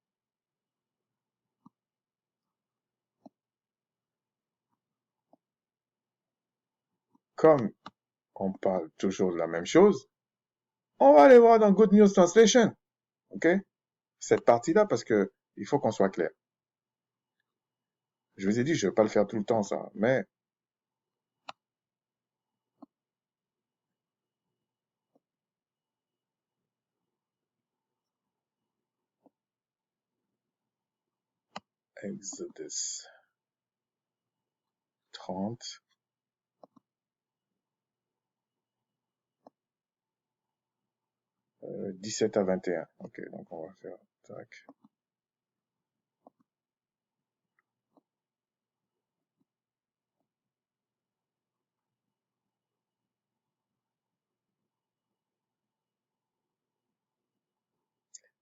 Comme on parle toujours de la même chose, on va aller voir dans Good News Translation. OK? Cette partie-là, parce que il faut qu'on soit clair. Je vous ai dit, je ne vais pas le faire tout le temps, ça. Mais Exodus 30. « 17 à 21. OK, donc on va faire tac.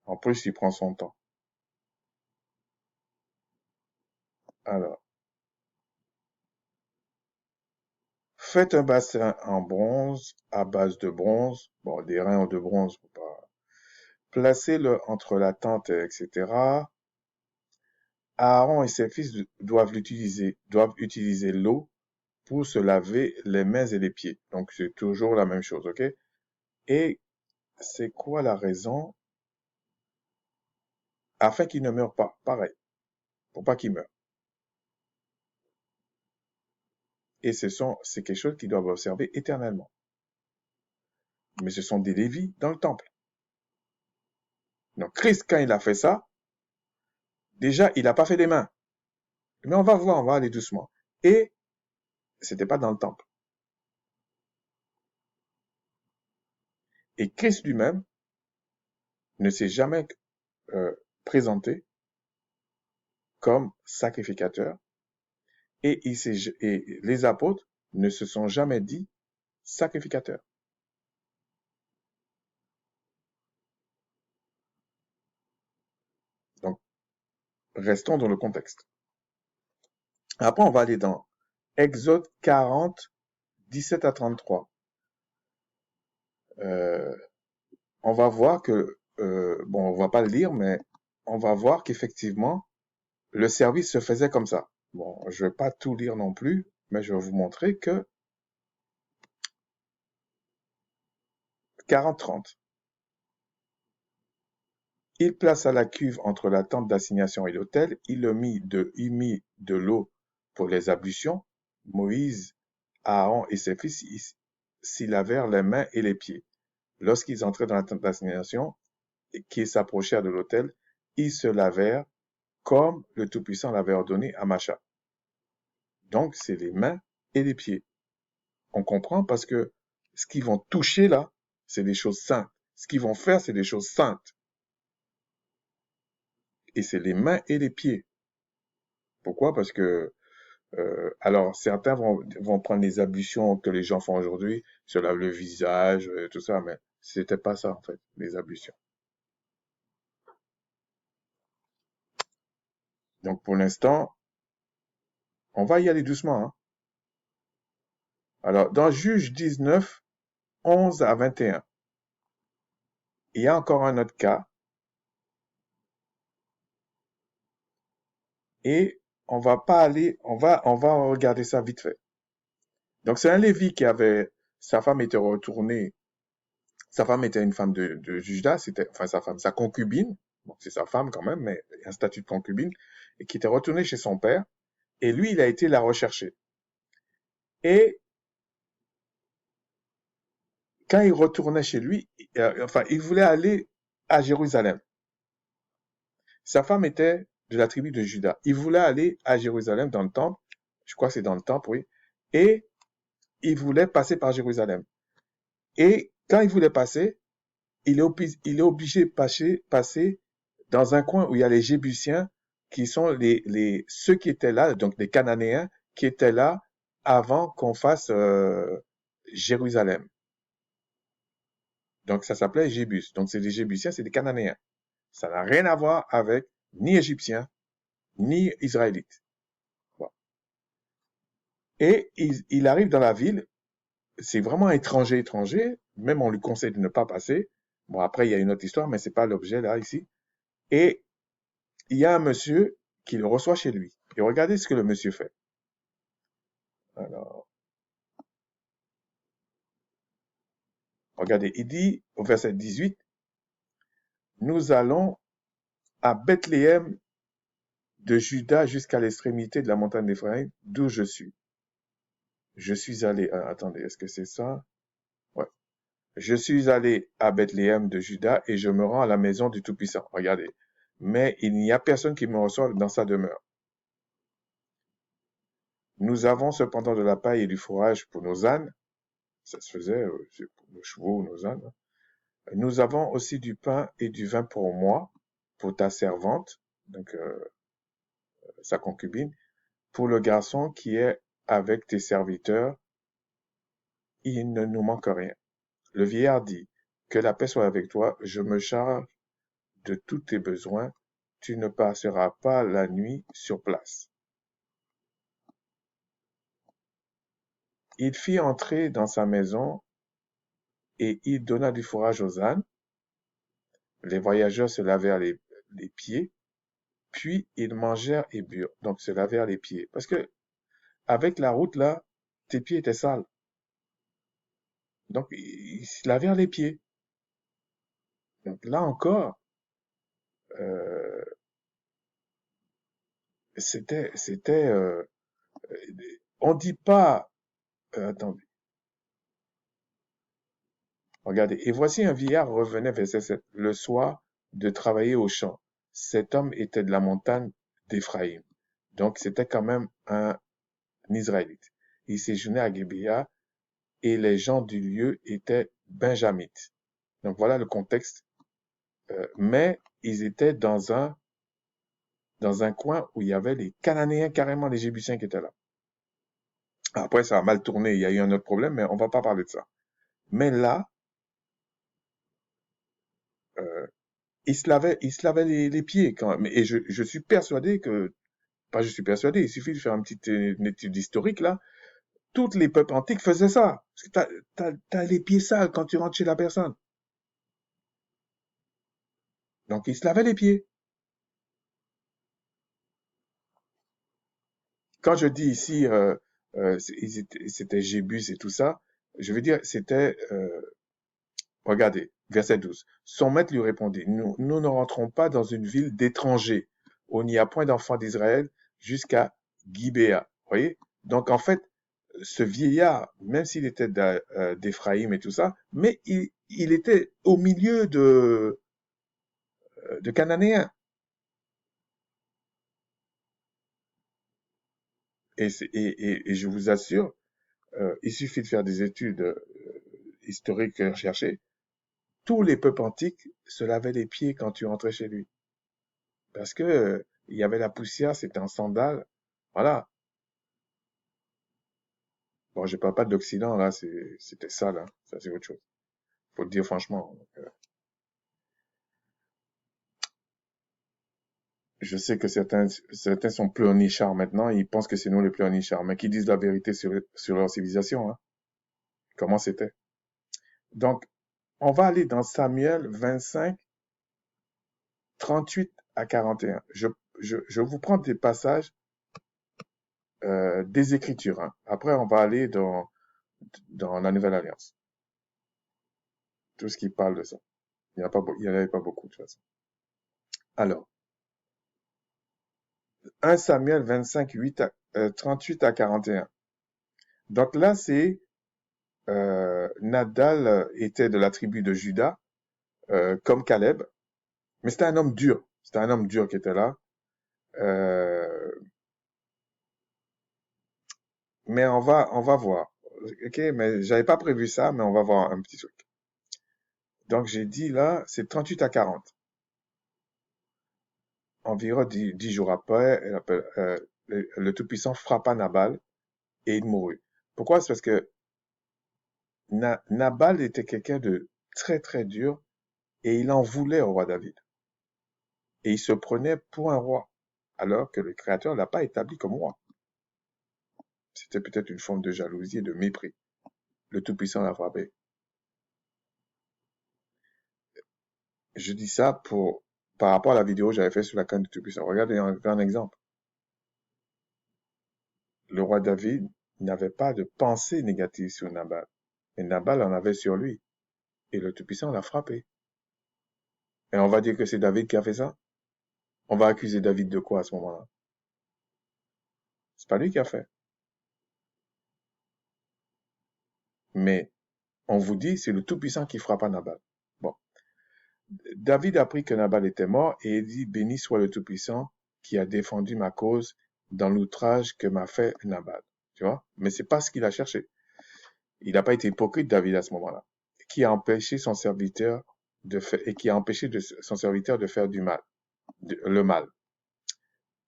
En plus, il prend son temps. Alors, faites un bassin en bronze, à base de bronze. Bon, des reins de bronze, faut pas. Placez-le entre la tente, etc. Aaron et ses fils doivent utiliser l'eau pour se laver les mains et les pieds. Donc, c'est toujours la même chose, ok? Et c'est quoi la raison? Afin qu'ils ne meurent pas. Pareil. Pour pas qu'ils meurent. Et c'est quelque chose qu'ils doivent observer éternellement. Mais ce sont des Lévites dans le temple. Donc, Christ, quand il a fait ça, déjà, il n'a pas fait des mains. Mais on va voir, on va aller doucement. Et c'était pas dans le temple. Et Christ lui-même ne s'est jamais présenté comme sacrificateur et les apôtres ne se sont jamais dit sacrificateurs. Donc, restons dans le contexte. Après, on va aller dans Exode 40, 17 à 33, euh, on va voir que, bon, on va pas le lire, mais on va voir qu'effectivement, le service se faisait comme ça. Bon, je vais pas tout lire non plus, mais je vais vous montrer que 40-30. Il plaça la cuve entre la tente d'assignation et l'autel, il mit de l'eau pour les ablutions. Moïse, Aaron et ses fils s'y lavèrent les mains et les pieds. Lorsqu'ils entraient dans la tente d'assignation et qu'ils s'approchèrent de l'autel, ils se lavèrent comme le Tout-Puissant l'avait ordonné à Macha. Donc, c'est les mains et les pieds. On comprend parce que ce qu'ils vont toucher là, c'est des choses saintes. Ce qu'ils vont faire, c'est des choses saintes. Et c'est les mains et les pieds. Pourquoi? Parce que, alors, certains vont prendre les ablutions que les gens font aujourd'hui, se lavent le visage, tout ça, mais c'était pas ça, en fait, les ablutions. Donc, pour l'instant, on va y aller doucement, hein. Alors, dans Juge 19, 11 à 21, il y a encore un autre cas, et on va pas aller, on va regarder ça vite fait. Donc, c'est un Lévi sa femme était retournée, sa femme était une femme de Juda, c'était, enfin, sa femme, sa concubine, bon, c'est sa femme quand même, mais un statut de concubine, et qui était retournée chez son père, et lui, il a été la rechercher. Et quand il retournait chez lui, enfin, il voulait aller à Jérusalem. Sa femme était de la tribu de Juda. Il voulait aller à Jérusalem dans le temple, je crois que c'est dans le temple, oui, et il voulait passer par Jérusalem. Et quand il voulait passer, il est obligé de passer dans un coin où il y a les Jébusiens, qui sont ceux qui étaient là, donc les Cananéens, qui étaient là avant qu'on fasse Jérusalem. Donc ça s'appelait Jébus. Donc c'est des Jébusiens, c'est des Cananéens. Ça n'a rien à voir avec ni Égyptiens, ni Israélites. Voilà. Et il arrive dans la ville, c'est vraiment étranger, même on lui conseille de ne pas passer. Bon, après, il y a une autre histoire, mais c'est pas l'objet là, ici. Et il y a un monsieur qui le reçoit chez lui. Et regardez ce que le monsieur fait. Alors, regardez, il dit au verset 18, nous allons à Bethléem de Juda jusqu'à l'extrémité de la montagne d'Éphraïm, d'où je suis. Je suis allé, attendez, est-ce que c'est ça? Ouais. Je suis allé à Bethléem de Juda et je me rends à la maison du Tout-Puissant. Regardez. Mais il n'y a personne qui me reçoive dans sa demeure. Nous avons cependant de la paille et du fourrage pour nos ânes. Ça se faisait pour nos chevaux, nos ânes. Nous avons aussi du pain et du vin pour moi, pour ta servante, donc sa concubine, pour le garçon qui est avec tes serviteurs. Il ne nous manque rien. Le vieillard dit, que la paix soit avec toi, je me charge de tous tes besoins, tu ne passeras pas la nuit sur place. Il fit entrer dans sa maison et il donna du fourrage aux ânes. Les voyageurs se lavèrent les pieds, puis ils mangèrent et burent. Donc se lavèrent les pieds. Parce que avec la route là, tes pieds étaient sales. Donc ils se lavèrent les pieds. Donc là encore, euh, c'était, on dit pas, attendez, regardez. Et voici un vieillard revenait, verset 7, le soir de travailler au champ. Cet homme était de la montagne d'Éphraïm. Donc c'était quand même un Israélite. Il séjournait à Gébéa et les gens du lieu étaient benjamites. Donc voilà le contexte. Mais ils étaient dans un coin où il y avait les Cananéens, carrément les Jébusiens qui étaient là. Après, ça a mal tourné, il y a eu un autre problème, mais on va pas parler de ça. Mais là, euh, ils se lavaient les pieds quand même. Et je suis persuadé que, pas je suis persuadé, il suffit de faire une étude historique là. Toutes les peuples antiques faisaient ça. Parce que t'as les pieds sales quand tu rentres chez la personne. Donc, ils se lavaient les pieds. Quand je dis ici, c'était Jébus et tout ça, je veux dire, c'était, regardez, verset 12. Son maître lui répondit, nous ne rentrons pas dans une ville d'étrangers, où il n'y a point d'enfants d'Israël jusqu'à Gibéa. Voyez? Donc, en fait, ce vieillard, même s'il était d'Éphraïm et tout ça, mais il était au milieu de Cananéens. Et je vous assure, il suffit de faire des études historiques recherchées. Tous les peuples antiques se lavaient les pieds quand tu rentrais chez lui. Parce que il y avait la poussière, c'était en sandales. Voilà. Bon, je parle pas de l'Occident, là, c'était ça, là. Ça, c'est autre chose. Faut le dire franchement. Donc, je sais que certains sont pleurnichards maintenant, ils pensent que c'est nous les pleurnichards, mais qui disent la vérité sur leur civilisation, hein. Comment c'était. Donc, on va aller dans Samuel 25, 38 à 41. Je vous prends des passages des Écritures, hein. Après, on va aller dans la Nouvelle Alliance. Tout ce qui parle de ça. Il n'y en avait pas beaucoup, de toute façon. Alors, 1 Samuel 25, 38 à 41. Donc là, c'est Nadal était de la tribu de Juda, comme Caleb, mais c'était un homme dur. C'était un homme dur qui était là. Euh, mais on va voir. Ok, mais j'avais pas prévu ça, mais on va voir un petit truc. Donc j'ai dit là, c'est 38 à 40. Environ 10 jours après, le Tout-Puissant frappa Nabal et il mourut. Pourquoi? C'est parce que Nabal était quelqu'un de très très dur et il en voulait au roi David. Et il se prenait pour un roi, alors que le Créateur l'a pas établi comme roi. C'était peut-être une forme de jalousie et de mépris. Le Tout-Puissant l'a frappé. Je dis ça par rapport à la vidéo que j'avais faite sur la canne du Tout-Puissant. Regardez un exemple. Le roi David n'avait pas de pensée négative sur Nabal. Et Nabal en avait sur lui. Et le Tout-Puissant l'a frappé. Et on va dire que c'est David qui a fait ça? On va accuser David de quoi à ce moment-là? C'est pas lui qui a fait. Mais on vous dit, c'est le Tout-Puissant qui frappa Nabal. Bon. David apprit que Nabal était mort et il dit, béni soit le Tout-Puissant qui a défendu ma cause dans l'outrage que m'a fait Nabal. Tu vois? Mais c'est pas ce qu'il a cherché. Il n'a pas été hypocrite, David, à ce moment-là. Qui a empêché son serviteur et qui a empêché son serviteur de faire du mal, le mal.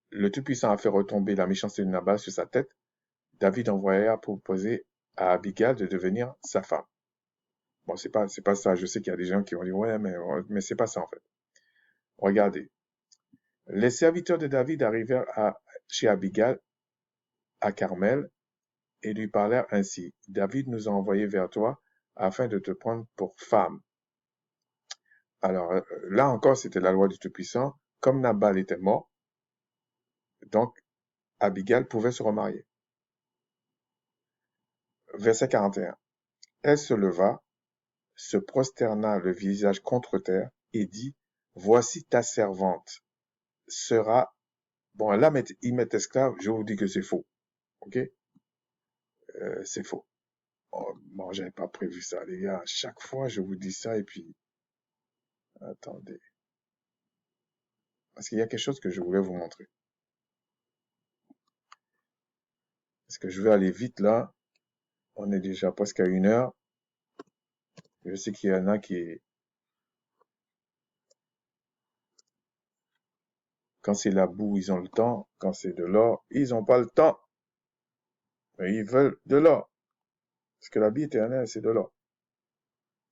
Le Tout-Puissant a fait retomber la méchanceté de Nabal sur sa tête. David envoya proposer à Abigail de devenir sa femme. Bon, c'est pas ça. Je sais qu'il y a des gens qui vont dire, ouais, mais c'est pas ça, en fait. Regardez. Les serviteurs de David arrivèrent chez Abigail, à Carmel, et lui parlèrent ainsi. David nous a envoyés vers toi afin de te prendre pour femme. Alors, là encore, c'était la loi du Tout-Puissant. Comme Nabal était mort, donc Abigail pouvait se remarier. Verset 41. Elle se leva, se prosterna le visage contre terre et dit, voici ta servante sera... Bon, là, il met esclave, je vous dis que c'est faux. Ok? C'est faux. Oh, bon, j'avais pas prévu ça, les gars. À chaque fois, je vous dis ça et puis... Attendez. Parce qu'il y a quelque chose que je voulais vous montrer. Parce que je vais aller vite là. On est déjà presque à 1 heure. Je sais qu'il y en a qui... Quand c'est la boue, ils ont le temps. Quand c'est de l'or, ils n'ont pas le temps. Mais ils veulent de l'or. Parce que la vie éternelle, c'est de l'or.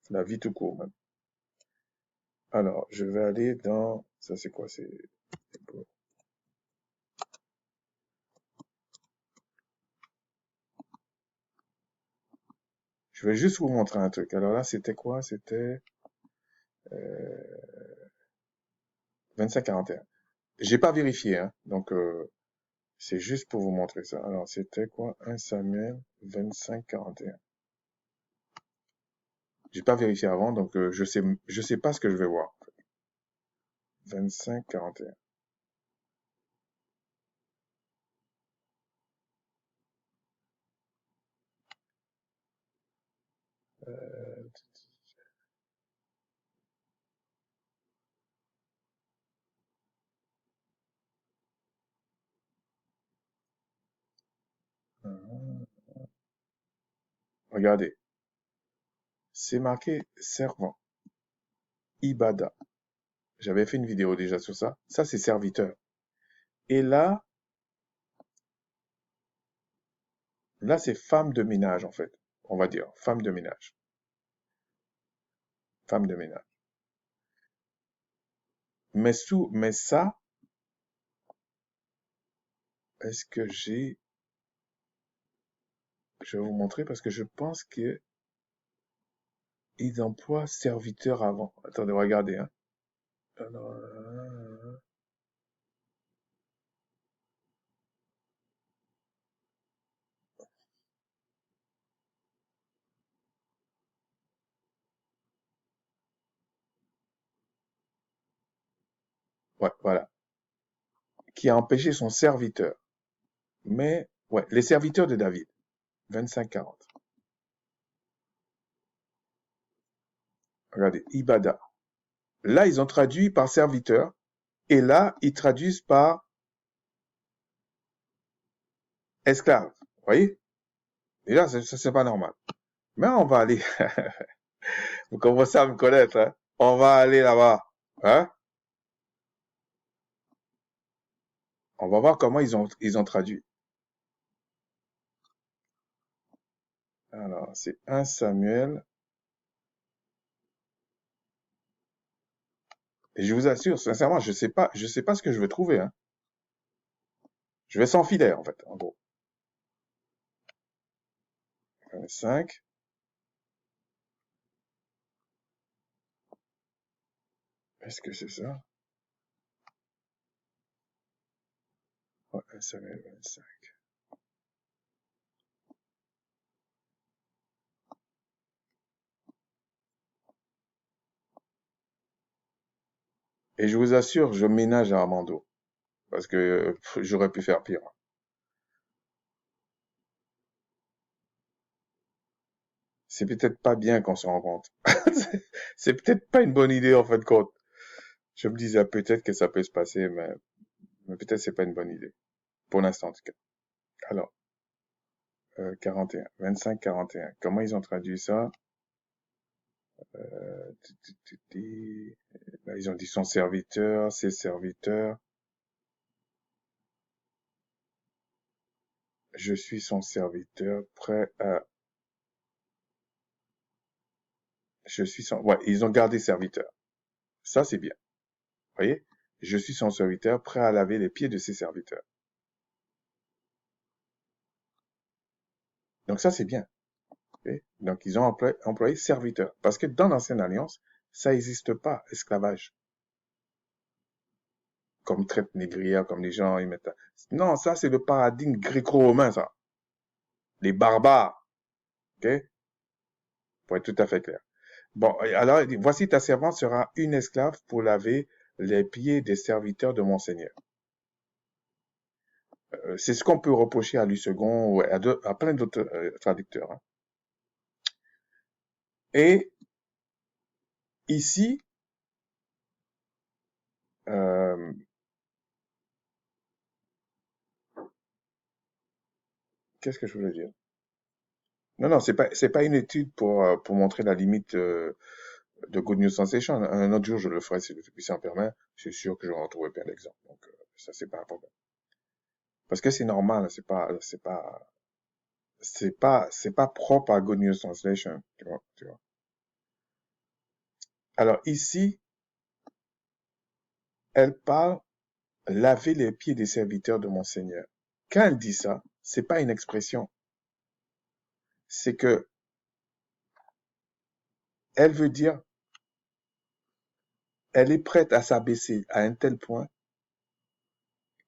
La vie tout court, même. Alors, je vais aller dans... Ça, c'est quoi? C'est... Je vais juste vous montrer un truc. Alors là, c'était quoi? C'était euh, 25-41. J'ai pas vérifié, hein. Donc, c'est juste pour vous montrer ça. Alors, c'était quoi? 1 Samuel 25-41. J'ai pas vérifié avant, donc je sais pas ce que je vais voir. 25-41. Regardez, c'est marqué servant, ibada. J'avais fait une vidéo déjà sur ça. Ça, c'est serviteur. Et là, c'est femme de ménage, en fait. On va dire, femme de ménage. Femme de ménage. Mais ça, est-ce que je vais vous montrer parce que je pense que ils emploient serviteur avant. Attendez, regardez, hein. Alors, ouais, voilà. Qui a empêché son serviteur. Mais, ouais, les serviteurs de David. 25-40. Regardez, ibada. Là, ils ont traduit par serviteur. Et là, ils traduisent par esclave. Vous voyez? Et là, ça, c'est pas normal. Mais on va aller. Vous commencez à me connaître, hein? On va aller là-bas. Hein? On va voir comment ils ont traduit. Alors, c'est 1 Samuel. Et je vous assure, sincèrement, je sais pas ce que je vais trouver, hein. Je vais s'enfiler, en fait, en gros. 5. Est-ce que c'est ça? Ouais, 1 Samuel 25. Et je vous assure, je ménage à Armando. Parce que j'aurais pu faire pire. C'est peut-être pas bien qu'on se rencontre. C'est peut-être pas une bonne idée, en fin de compte. Je me disais peut-être que ça peut se passer, mais peut-être c'est pas une bonne idée. Pour l'instant, en tout cas. Alors, 41, 25-41. Comment ils ont traduit ça? Euh, Là, ils ont dit son serviteur, ses serviteurs. Je suis son serviteur, prêt à... Je suis son... Ouais, ils ont gardé serviteur. Ça, c'est bien. Vous voyez? Je suis son serviteur, prêt à laver les pieds de ses serviteurs. Donc ça, c'est bien. Okay? Donc, ils ont employé serviteur. Parce que dans l'Ancienne Alliance, ça n'existe pas, esclavage. Comme traite négrière, comme les gens ils mettent. Non, ça, c'est le paradigme gréco-romain, ça. Les barbares. OK? Pour être tout à fait clair. Bon, alors, voici ta servante sera une esclave pour laver les pieds des serviteurs de mon Seigneur. C'est ce qu'on peut reprocher à Louis II ou à plein d'autres traducteurs, hein. Et ici, euh, qu'est-ce que je voulais dire? Non, non, c'est pas une étude pour montrer la limite de Good News Sensation. Un autre jour, je le ferai si le Tout-Puissant permet. Je suis sûr que je vais en trouver plein d'exemples. Donc, ça, c'est pas un problème. Parce que c'est normal, c'est pas propre à Good News Translation, tu vois. Alors ici, elle parle laver les pieds des serviteurs de mon Seigneur. Quand elle dit ça, c'est pas une expression. C'est que Elle veut dire, elle est prête à s'abaisser à un tel point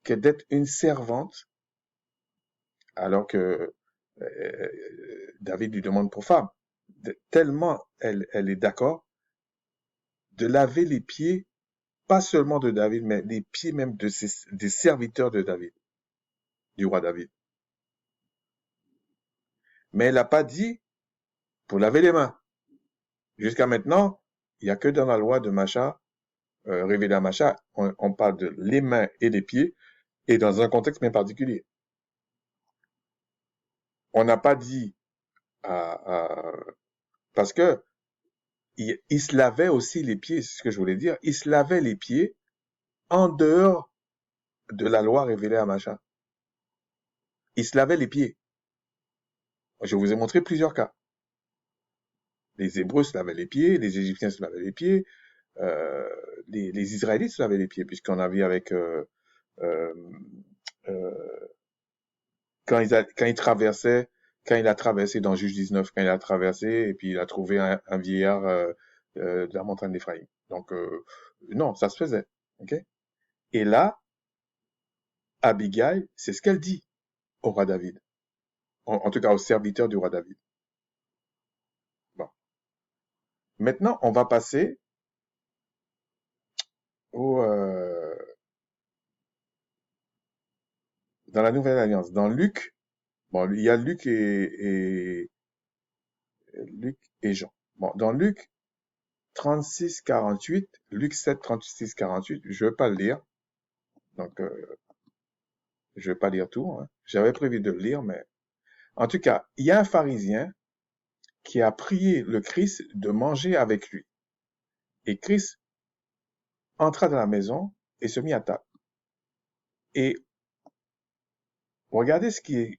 que d'être une servante, alors que David lui demande pour femme. Tellement elle est d'accord de laver les pieds, pas seulement de David, mais les pieds même des serviteurs de David, du roi David. Mais elle n'a pas dit pour laver les mains. Jusqu'à maintenant, il n'y a que dans la loi de Macha, révélée à Macha, on parle de les mains et les pieds, et dans un contexte bien particulier. On n'a pas dit parce que il se lavait aussi les pieds, c'est ce que je voulais dire. Il se lavait les pieds en dehors de la loi révélée à Macha. Il se lavait les pieds. Je vous ai montré plusieurs cas. Les Hébreux se lavaient les pieds, les Égyptiens se lavaient les pieds, euh, les Israélites se lavaient les pieds, puisqu'on a vu avec euh, euh, quand il a traversé dans Juge 19, quand il a traversé, et puis il a trouvé un vieillard de la montagne d'Éphraïm. Donc, non, ça se faisait. Ok. Et là, Abigail, c'est ce qu'elle dit au roi David. En tout cas, au serviteur du roi David. Bon. Maintenant, on va passer au, dans la Nouvelle Alliance. Dans Luc, bon, il y a Luc et Jean. Bon, dans Luc 36, 48, Luc 7, 36, 48, je ne vais pas le lire. Donc, je ne vais pas lire tout. Hein. J'avais prévu de le lire, mais en tout cas, il y a un pharisien qui a prié le Christ de manger avec lui. Et Christ entra dans la maison et se mit à table. Et regardez ce qui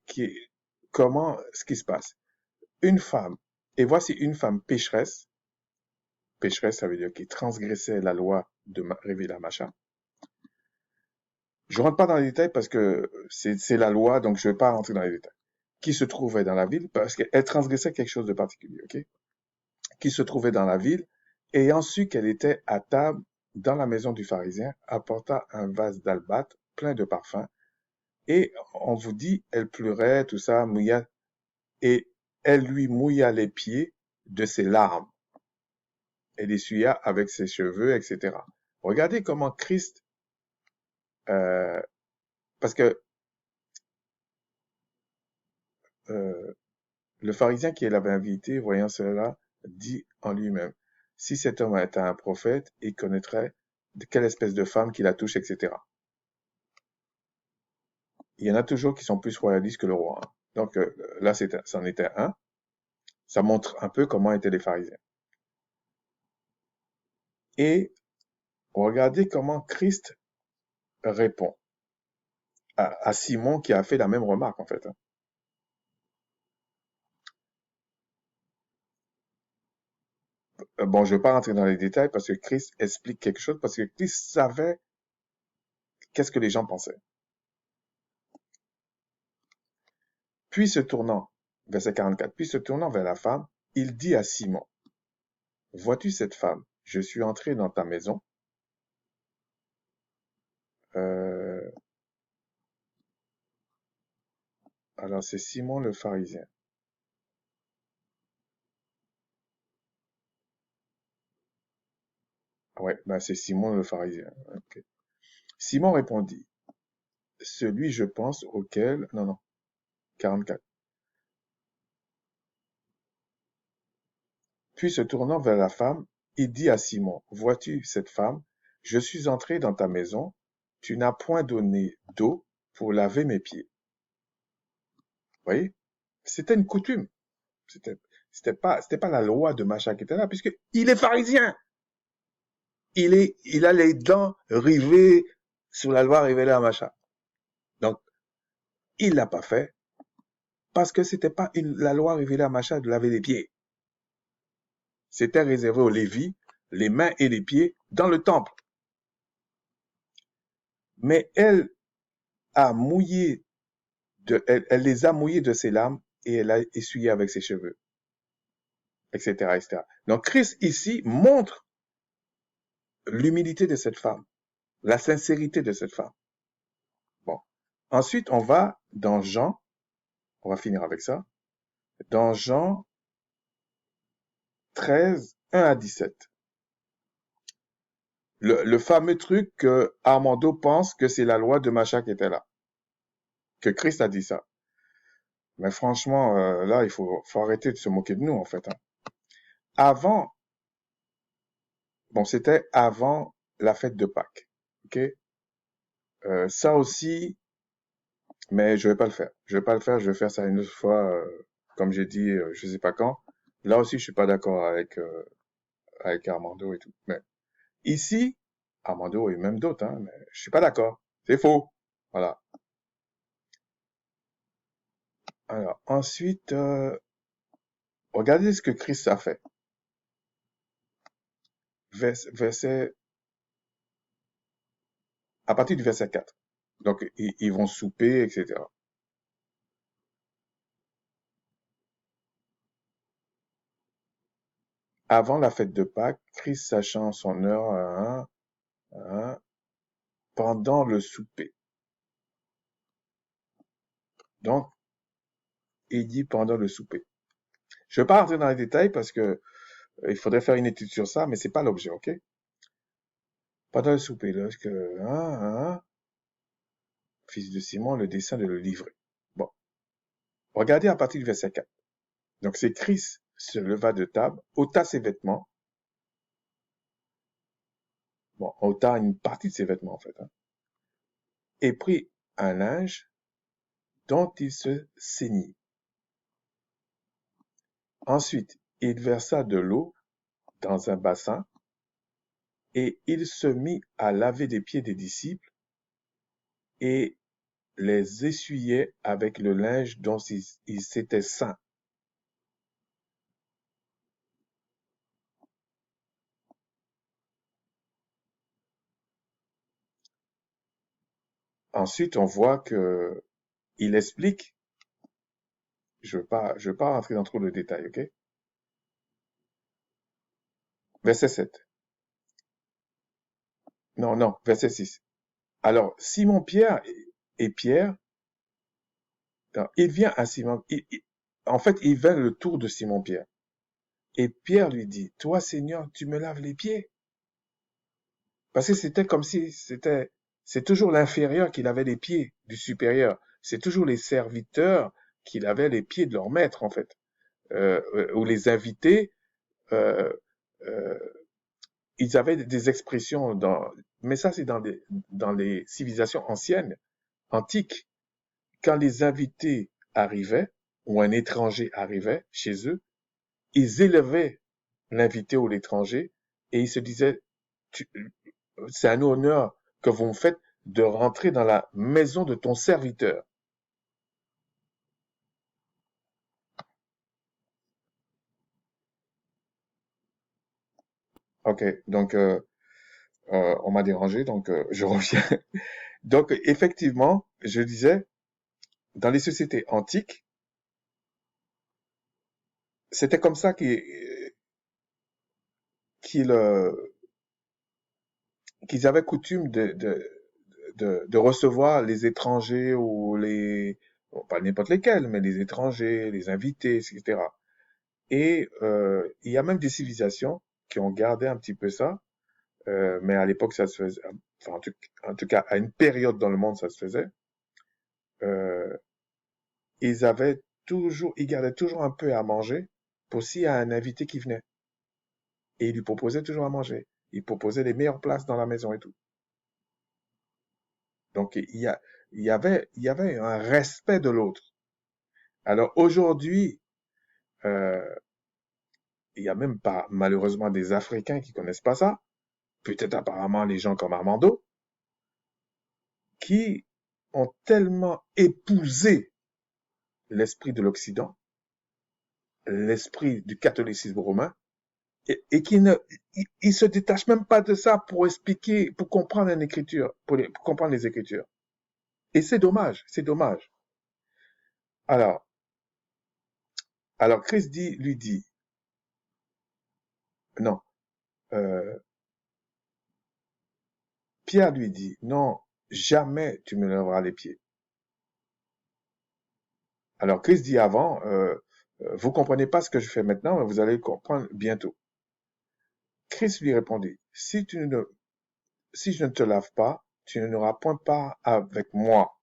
se passe. Une femme, et voici une femme pécheresse. Pécheresse, ça veut dire qui transgressait la loi de Révéla Macha. Je rentre pas dans les détails parce que c'est la loi, donc je vais pas rentrer dans les détails. Qui se trouvait dans la ville parce qu'elle transgressait quelque chose de particulier, ok? Qui se trouvait dans la ville, et ensuite qu'elle était à table dans la maison du pharisien, apporta un vase d'albâtre plein de parfums, et on vous dit, elle pleurait, tout ça, mouilla, et elle lui mouilla les pieds de ses larmes. Elle essuya avec ses cheveux, etc. Regardez comment Christ, euh, parce que euh, le pharisien qui l'avait invité, voyant cela, dit en lui-même, si cet homme était un prophète, il connaîtrait de quelle espèce de femme qui la touche, etc. Il y en a toujours qui sont plus royalistes que le roi. Hein. Donc là, c'en était un. Ça montre un peu comment étaient les pharisiens. Et regardez comment Christ répond à Simon qui a fait la même remarque, en fait. Hein. Bon, je ne vais pas rentrer dans les détails parce que Christ explique quelque chose, parce que Christ savait qu'est-ce que les gens pensaient. Puis se tournant, verset 44, puis se tournant vers la femme, il dit à Simon, vois-tu cette femme? Je suis entré dans ta maison. Euh, alors c'est Simon le pharisien. Ouais, ben c'est Simon le pharisien. Okay. Simon répondit, celui je pense auquel... Non, non, 44. Puis se tournant vers la femme, il dit à Simon, vois-tu cette femme? Je suis entré dans ta maison, tu n'as point donné d'eau pour laver mes pieds. Vous voyez? C'était une coutume. C'était, c'était pas la loi de Macha qui était là, puisque il est pharisien. Il a les dents rivées sur la loi révélée à Macha. Donc, il l'a pas fait parce que c'était pas la loi révélée à Macha de laver les pieds. C'était réservé aux Lévis, les mains et les pieds dans le temple. Mais elle les a mouillés de ses larmes et elle a essuyé avec ses cheveux. etc., etc. Donc Christ ici montre l'humilité de cette femme, la sincérité de cette femme. Bon. Ensuite, on va dans Jean, on va finir avec ça, dans Jean 13, 1 à 17. Le fameux truc que Armando pense que c'est la loi de Macha qui était là, que Christ a dit ça. Mais franchement, là, faut arrêter de se moquer de nous, en fait. Hein. Avant, bon, c'était avant la fête de Pâques, ok? Ça aussi, mais je vais pas le faire. Je vais pas le faire. Je vais faire ça une autre fois, comme j'ai dit, je sais pas quand. Là aussi, je suis pas d'accord avec Armando et tout. Mais ici, Armando et même d'autres, hein, mais je suis pas d'accord. C'est faux. Voilà. Alors ensuite, regardez ce que Christ a fait. Verset, à partir du verset 4. Donc, ils vont souper, etc. Avant la fête de Pâques, Christ sachant son heure, pendant le souper. Donc, il dit pendant le souper. Je ne vais pas rentrer dans les détails parce que il faudrait faire une étude sur ça, mais c'est pas l'objet, ok? Pendant le souper, lorsque, fils de Simon, le dessein de le livrer. Bon. Regardez à partir du verset 4. Donc, c'est Christ se leva de table, ôta ses vêtements. Bon, ôta une partie de ses vêtements, en fait, hein, et prit un linge dont il se ceignit. Ensuite, il versa de l'eau dans un bassin et il se mit à laver les pieds des disciples et les essuyait avec le linge dont il s'était ceint. Ensuite, on voit que il explique, je veux pas rentrer dans trop de détails, ok? Verset 7. Non, non, verset 6. Alors, Simon-Pierre et Pierre, il vient à Simon, en fait, il vint le tour de Simon-Pierre. Et Pierre lui dit, toi, Seigneur, tu me laves les pieds. Parce que c'était comme si c'est toujours l'inférieur qui lavait les pieds du supérieur. C'est toujours les serviteurs qui lavaient les pieds de leur maître, en fait. Ou les invités, euh, euh, ils avaient des expressions mais ça c'est dans les civilisations anciennes, antiques. Quand les invités arrivaient, ou un étranger arrivait chez eux, ils élevaient l'invité ou l'étranger et ils se disaient, c'est un honneur que vous me faites de rentrer dans la maison de ton serviteur. Ok, donc on m'a dérangé, donc je reviens. Donc effectivement, je disais, dans les sociétés antiques, c'était comme ça qu'ils qu'ils avaient coutume de recevoir les étrangers ou bon, pas n'importe lesquels, mais les étrangers, les invités, etc. Et il y a même des civilisations qui ont gardé un petit peu ça, mais à l'époque ça se faisait, enfin en tout cas à une période dans le monde ça se faisait. Euh, ils gardaient toujours un peu à manger pour s'il y a un invité qui venait. Et ils lui proposaient toujours à manger. Ils proposaient les meilleures places dans la maison et tout. Donc il y avait un respect de l'autre. Alors aujourd'hui, euh, il y a même pas malheureusement des Africains qui connaissent pas ça. Peut-être apparemment les gens comme Armando, qui ont tellement épousé l'esprit de l'Occident, l'esprit du catholicisme romain, et qui ne, ils se détachent même pas de ça pour expliquer, pour comprendre une écriture, pour comprendre les écritures. Et c'est dommage, c'est dommage. Alors, alors Christ lui dit, non, euh, Pierre lui dit, non, jamais tu me lèveras les pieds. Alors Christ dit avant, vous comprenez pas ce que je fais maintenant, mais vous allez le comprendre bientôt. Christ lui répondit, si je ne te lave pas, tu n'auras point part avec moi.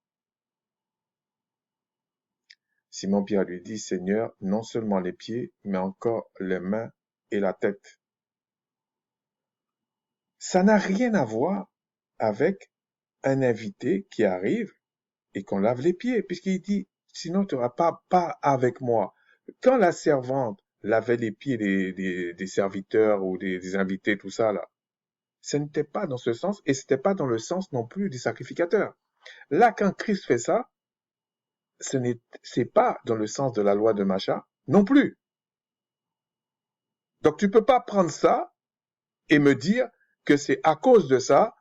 Simon-Pierre lui dit, Seigneur, non seulement les pieds, mais encore les mains et la tête. Ça n'a rien à voir avec un invité qui arrive et qu'on lave les pieds, puisqu'il dit, sinon tu n'auras pas part avec moi. Quand la servante lavait les pieds des serviteurs ou des invités, tout ça, là, ce n'était pas dans ce sens, et ce n'était pas dans le sens non plus des sacrificateurs. Là, quand Christ fait ça, c'est pas dans le sens de la loi de Macha non plus. Donc tu peux pas prendre ça et me dire que c'est à cause de ça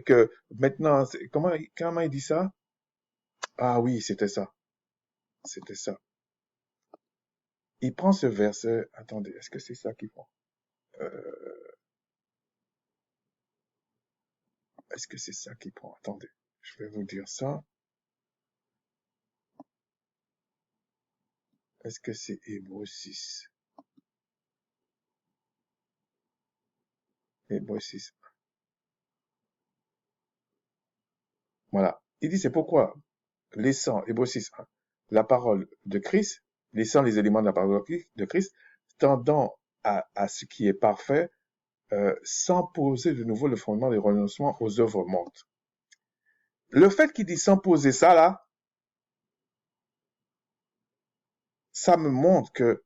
que maintenant, comment il dit ça? Ah oui, c'était ça. C'était ça. Il prend ce verset. Attendez, est-ce que c'est ça qu'il prend? Est-ce que c'est ça qu'il prend? Attendez, je vais vous dire ça. Est-ce que c'est Hébreux 6? Hébreux 6. Voilà. Il dit, c'est pourquoi, laissant, Hébreux 6, la parole de Christ, laissant les éléments de la parole de Christ, tendant à ce qui est parfait, sans poser de nouveau le fondement des renoncements aux œuvres mortes. Le fait qu'il dit sans poser ça, là, ça me montre que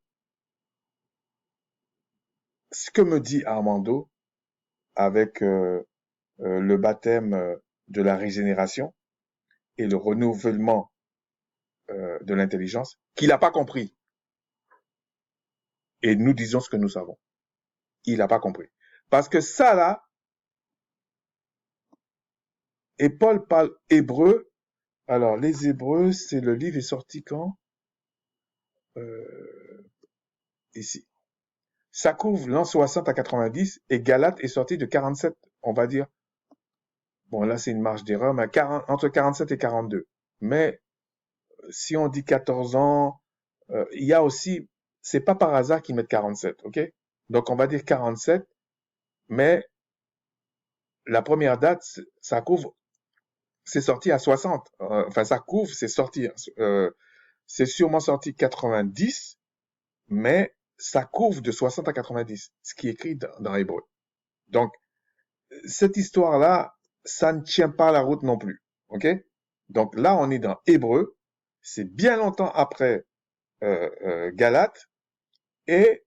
ce que me dit Armando avec le baptême de la régénération et le renouvellement de l'intelligence, qu'il n'a pas compris. Et nous disons ce que nous savons. Il n'a pas compris. Parce que ça, là, et Paul parle hébreu. Alors, les Hébreux, c'est le livre est sorti quand? Ici. Ça couvre l'an 60 à 90 et Galate est sorti de 47, on va dire. Bon, là, c'est une marge d'erreur, mais entre 47 et 42. Mais si on dit 14 ans, il y a aussi, c'est pas par hasard qu'ils mettent 47, ok? Donc, on va dire 47, mais la première date, ça couvre, c'est sorti à 60. Enfin, ça couvre, c'est sorti, c'est sûrement sorti 90, mais ça couvre de 60 à 90, ce qui est écrit dans Hébreu. Donc, cette histoire-là, ça ne tient pas la route non plus. Ok? Donc là, on est dans Hébreu. C'est bien longtemps après Galate. Et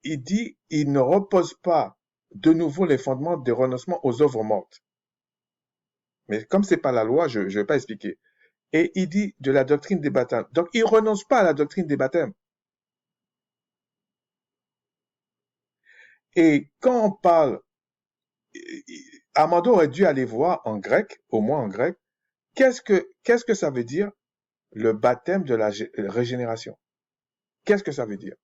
il dit, il ne repose pas de nouveau les fondements des renoncements aux œuvres mortes. Mais comme c'est pas la loi, je ne vais pas expliquer. Et il dit de la doctrine des baptêmes. Donc, il renonce pas à la doctrine des baptêmes. Et quand on parle, Armando aurait dû aller voir en grec, au moins en grec, qu'est-ce que ça veut dire le baptême de la régénération? Qu'est-ce que ça veut dire?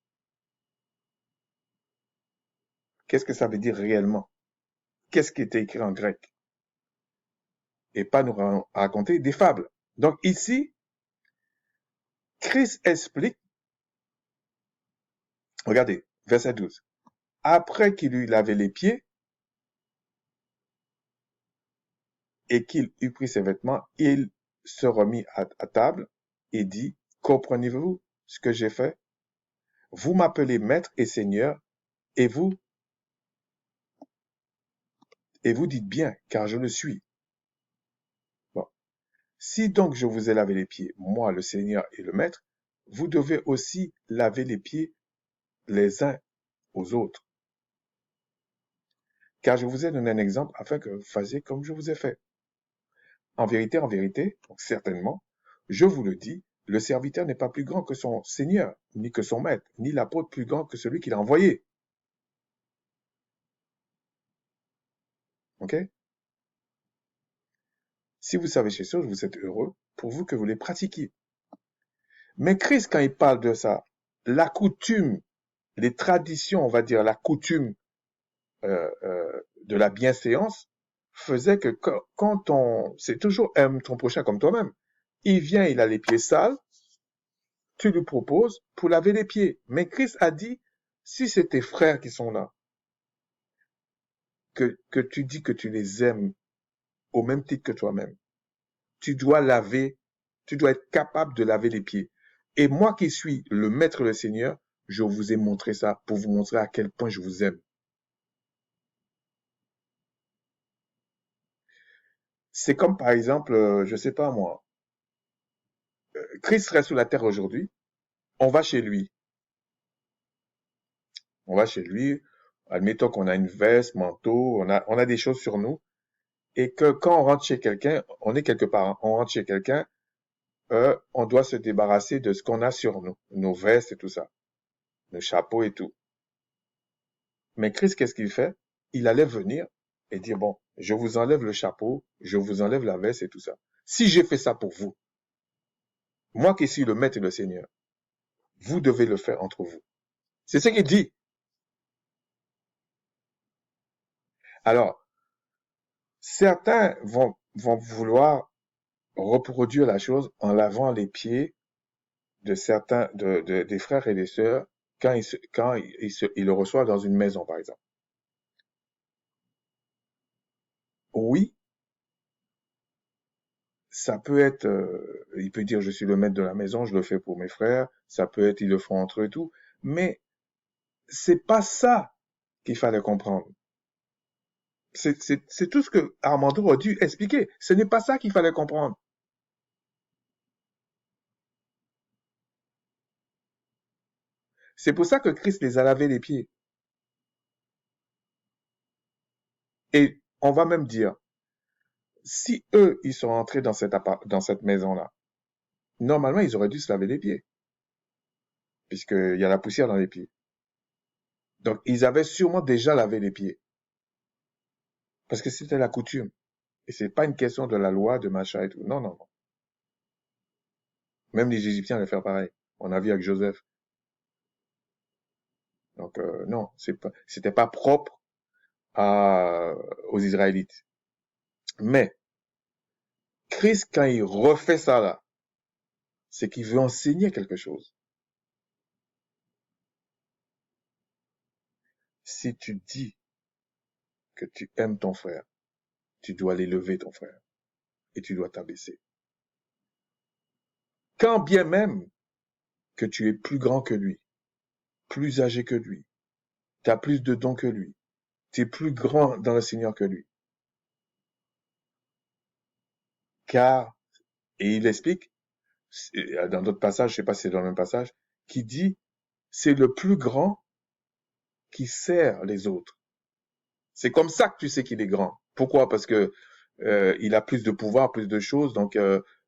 Qu'est-ce que ça veut dire réellement? Qu'est-ce qui était écrit en grec? Et pas nous raconter des fables. Donc ici, Christ explique, regardez, verset 12. Après qu'il lui lavé les pieds et qu'il eut pris ses vêtements, il se remit à table et dit, comprenez-vous ce que j'ai fait? Vous m'appelez maître et seigneur et vous dites bien, car je le suis. Bon. Si donc je vous ai lavé les pieds, moi le Seigneur et le Maître, vous devez aussi laver les pieds les uns aux autres. Car je vous ai donné un exemple afin que vous fassiez comme je vous ai fait. En vérité, donc certainement, je vous le dis, le serviteur n'est pas plus grand que son Seigneur, ni que son Maître, ni l'apôtre plus grand que celui qui l'a envoyé. Ok? Si vous savez ces choses, vous êtes heureux, pour vous que vous les pratiquiez. Mais Christ, quand il parle de ça, la coutume, les traditions, on va dire, la coutume de la bienséance faisait que quand c'est toujours aime ton prochain comme toi-même. Il vient, il a les pieds sales, tu lui proposes pour laver les pieds. Mais Christ a dit, si c'est tes frères qui sont là, que tu dis que tu les aimes au même titre que toi-même, tu dois laver, tu dois être capable de laver les pieds. Et moi qui suis le maître et le Seigneur, je vous ai montré ça pour vous montrer à quel point je vous aime. C'est comme par exemple, je sais pas moi, Christ reste sur la terre aujourd'hui, on va chez lui, on va chez lui, admettons qu'on a une veste, manteau, on a des choses sur nous, et que quand on rentre chez quelqu'un, on est quelque part, hein, on rentre chez quelqu'un, on doit se débarrasser de ce qu'on a sur nous, nos vestes et tout ça, nos chapeaux et tout. Mais Christ, qu'est-ce qu'il fait? Il allait venir et dire, bon, je vous enlève le chapeau, je vous enlève la veste et tout ça. Si j'ai fait ça pour vous, moi qui suis le maître et le Seigneur, vous devez le faire entre vous. C'est ce qu'il dit. Alors, certains vont vouloir reproduire la chose en lavant les pieds de certains, des frères et des sœurs quand ils le reçoivent dans une maison, par exemple. Oui, ça peut être, il peut dire je suis le maître de la maison, je le fais pour mes frères, ça peut être ils le font entre eux et tout, mais c'est pas ça qu'il fallait comprendre. C'est tout ce que Armando a dû expliquer. Ce n'est pas ça qu'il fallait comprendre. C'est pour ça que Christ les a lavés les pieds. Et on va même dire, si eux, ils sont entrés dans cette maison-là, normalement, ils auraient dû se laver les pieds, puisqu'il y a la poussière dans les pieds. Donc, ils avaient sûrement déjà lavé les pieds, parce que c'était la coutume. Et c'est pas une question de la loi, de machin et tout. Non, non, non. Même les Égyptiens allaient faire pareil. On a vu avec Joseph. Donc, non, c'était pas propre aux Israélites. Mais, Christ, quand il refait ça là, c'est qu'il veut enseigner quelque chose. Si tu dis que tu aimes ton frère, tu dois l'élever ton frère et tu dois t'abaisser. Quand bien même que tu es plus grand que lui, plus âgé que lui, tu as plus de dons que lui, tu es plus grand dans le Seigneur que lui. Car, et il explique, dans d'autres passages, je sais pas si c'est dans le même passage, qui dit, c'est le plus grand qui sert les autres. C'est comme ça que tu sais qu'il est grand. Pourquoi? Parce que il a plus de pouvoir, plus de choses, donc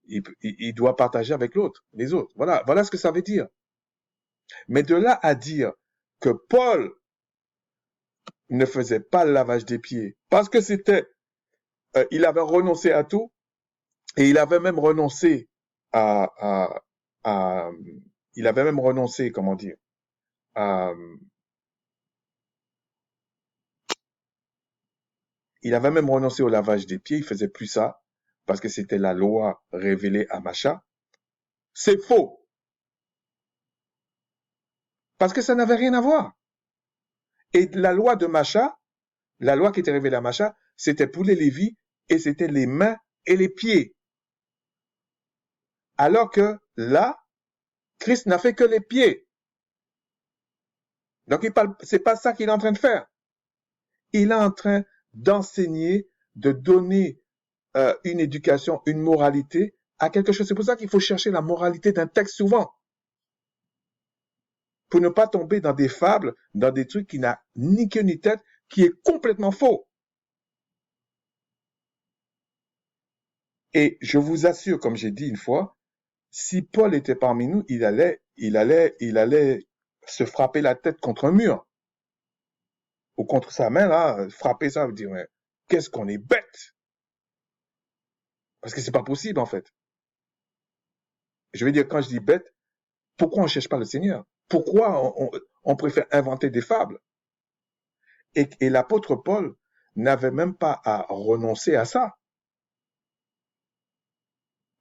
il doit partager avec l'autre, les autres. Voilà ce que ça veut dire. Mais de là à dire que Paul ne faisait pas le lavage des pieds, parce que il avait renoncé à tout, et il avait même renoncé à, à, à il avait même renoncé, comment dire, à, il avait même renoncé au lavage des pieds, il faisait plus ça, parce que c'était la loi révélée à Macha. C'est faux, parce que ça n'avait rien à voir. Et la loi de Macha, la loi qui était révélée à Macha, c'était pour les Lévites, et c'était les mains et les pieds. Alors que là, Christ n'a fait que les pieds. Donc c'est pas ça qu'il est en train de faire. Il est en train d'enseigner, de donner une éducation, une moralité à quelque chose. C'est pour ça qu'il faut chercher la moralité d'un texte souvent. Pour ne pas tomber dans des fables, dans des trucs qui n'a ni queue ni tête, qui est complètement faux. Et je vous assure, comme j'ai dit une fois, si Paul était parmi nous, il allait se frapper la tête contre un mur. Ou contre sa main, là, frapper ça, veut dire, mais qu'est-ce qu'on est bête! Parce que c'est pas possible, en fait. Je veux dire, quand je dis bête, pourquoi on cherche pas le Seigneur? Pourquoi on préfère inventer des fables? Et l'apôtre Paul n'avait même pas à renoncer à ça.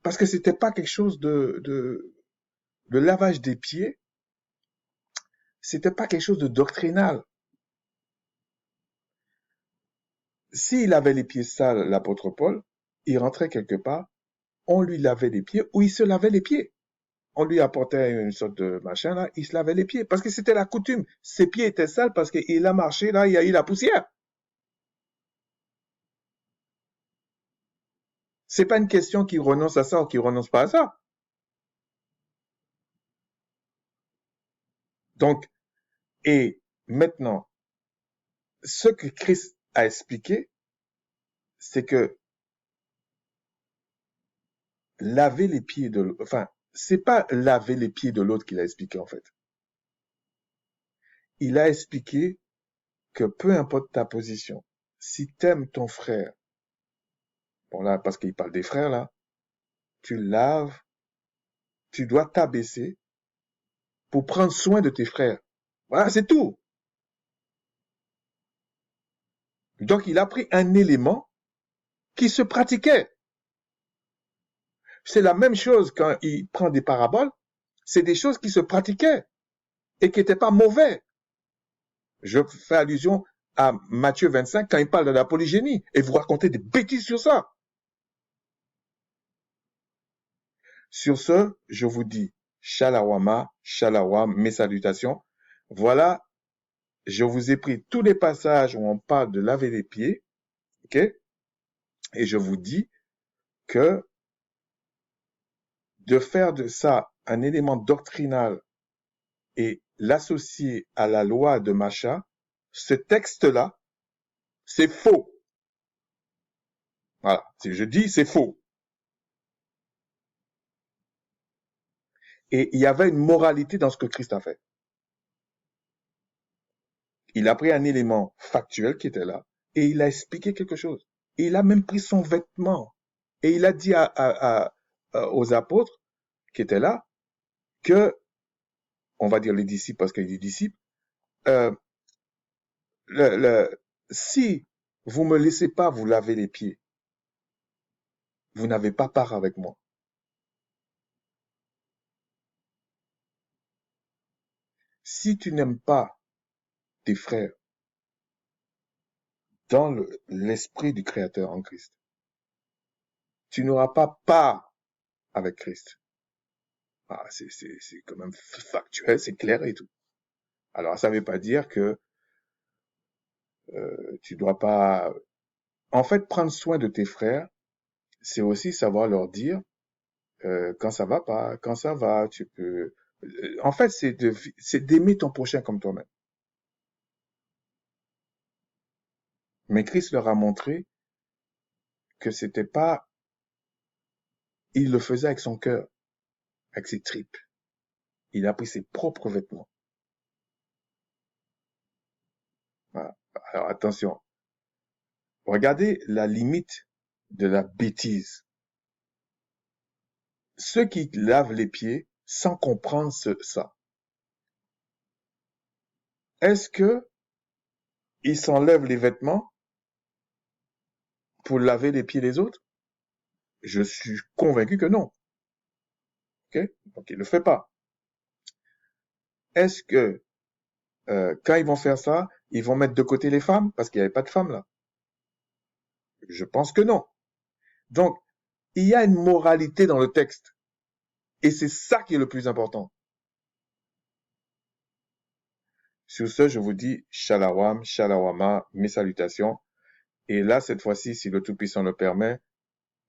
Parce que c'était pas quelque chose de lavage des pieds, c'était pas quelque chose de doctrinal. S'il avait les pieds sales, l'apôtre Paul, il rentrait quelque part, on lui lavait les pieds ou il se lavait les pieds. On lui apportait une sorte de machin là, il se lavait les pieds parce que c'était la coutume. Ses pieds étaient sales parce qu'il a marché là, il y a eu la poussière. C'est pas une question qu'il renonce à ça ou qu'il renonce pas à ça. Donc, et maintenant, ce que Christ a expliqué, c'est que laver les pieds de, enfin, c'est pas laver les pieds de l'autre qu'il a expliqué en fait. Il a expliqué que peu importe ta position, si t'aimes ton frère, bon là, parce qu'il parle des frères là, tu laves, tu dois t'abaisser pour prendre soin de tes frères. Voilà, c'est tout. Donc il a pris un élément qui se pratiquait. C'est la même chose quand il prend des paraboles, c'est des choses qui se pratiquaient et qui n'étaient pas mauvais. Je fais allusion à Matthieu 25 quand il parle de la polygénie et vous racontez des bêtises sur ça. Sur ce, je vous dis Shalawama, Shalawam, mes salutations. Voilà, je vous ai pris tous les passages où on parle de laver les pieds, ok? Et je vous dis que de faire de ça un élément doctrinal et l'associer à la loi de Macha, ce texte-là, c'est faux. Voilà, si je dis, c'est faux. Et il y avait une moralité dans ce que Christ a fait. Il a pris un élément factuel qui était là et il a expliqué quelque chose. Et il a même pris son vêtement et il a dit aux apôtres qui étaient là que, on va dire les disciples parce qu'il dit disciples, euh, le, le, si vous me laissez pas vous laver les pieds, vous n'avez pas part avec moi. Si tu n'aimes pas tes frères dans l'esprit du Créateur en Christ, tu n'auras pas part avec Christ. Ah, c'est quand même factuel, c'est clair et tout. Alors, ça ne veut pas dire que tu dois pas... En fait, prendre soin de tes frères, c'est aussi savoir leur dire quand ça va pas, quand ça va, tu peux... En fait, c'est d'aimer ton prochain comme toi-même. Mais Christ leur a montré que c'était pas... Il le faisait avec son cœur, avec ses tripes. Il a pris ses propres vêtements. Voilà. Alors attention, regardez la limite de la bêtise. Ceux qui lavent les pieds sans comprendre ça, est-ce que ils s'enlèvent les vêtements pour laver les pieds des autres? Je suis convaincu que non. Ok? Donc il ne le fait pas. Est-ce que quand ils vont faire ça, ils vont mettre de côté les femmes parce qu'il n'y avait pas de femmes là? Je pense que non. Donc il y a une moralité dans le texte et c'est ça qui est le plus important. Sur ce, je vous dis Shalawam, Shalawama, mes salutations. Et là, cette fois-ci, si le Tout-Puissant le permet,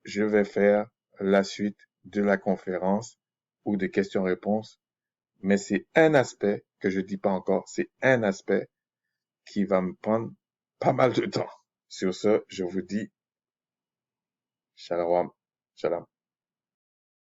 je vais faire la suite de la conférence ou des questions-réponses. Mais c'est un aspect que je dis pas encore, c'est un aspect qui va me prendre pas mal de temps. Sur ce, je vous dis Shalom, shalom.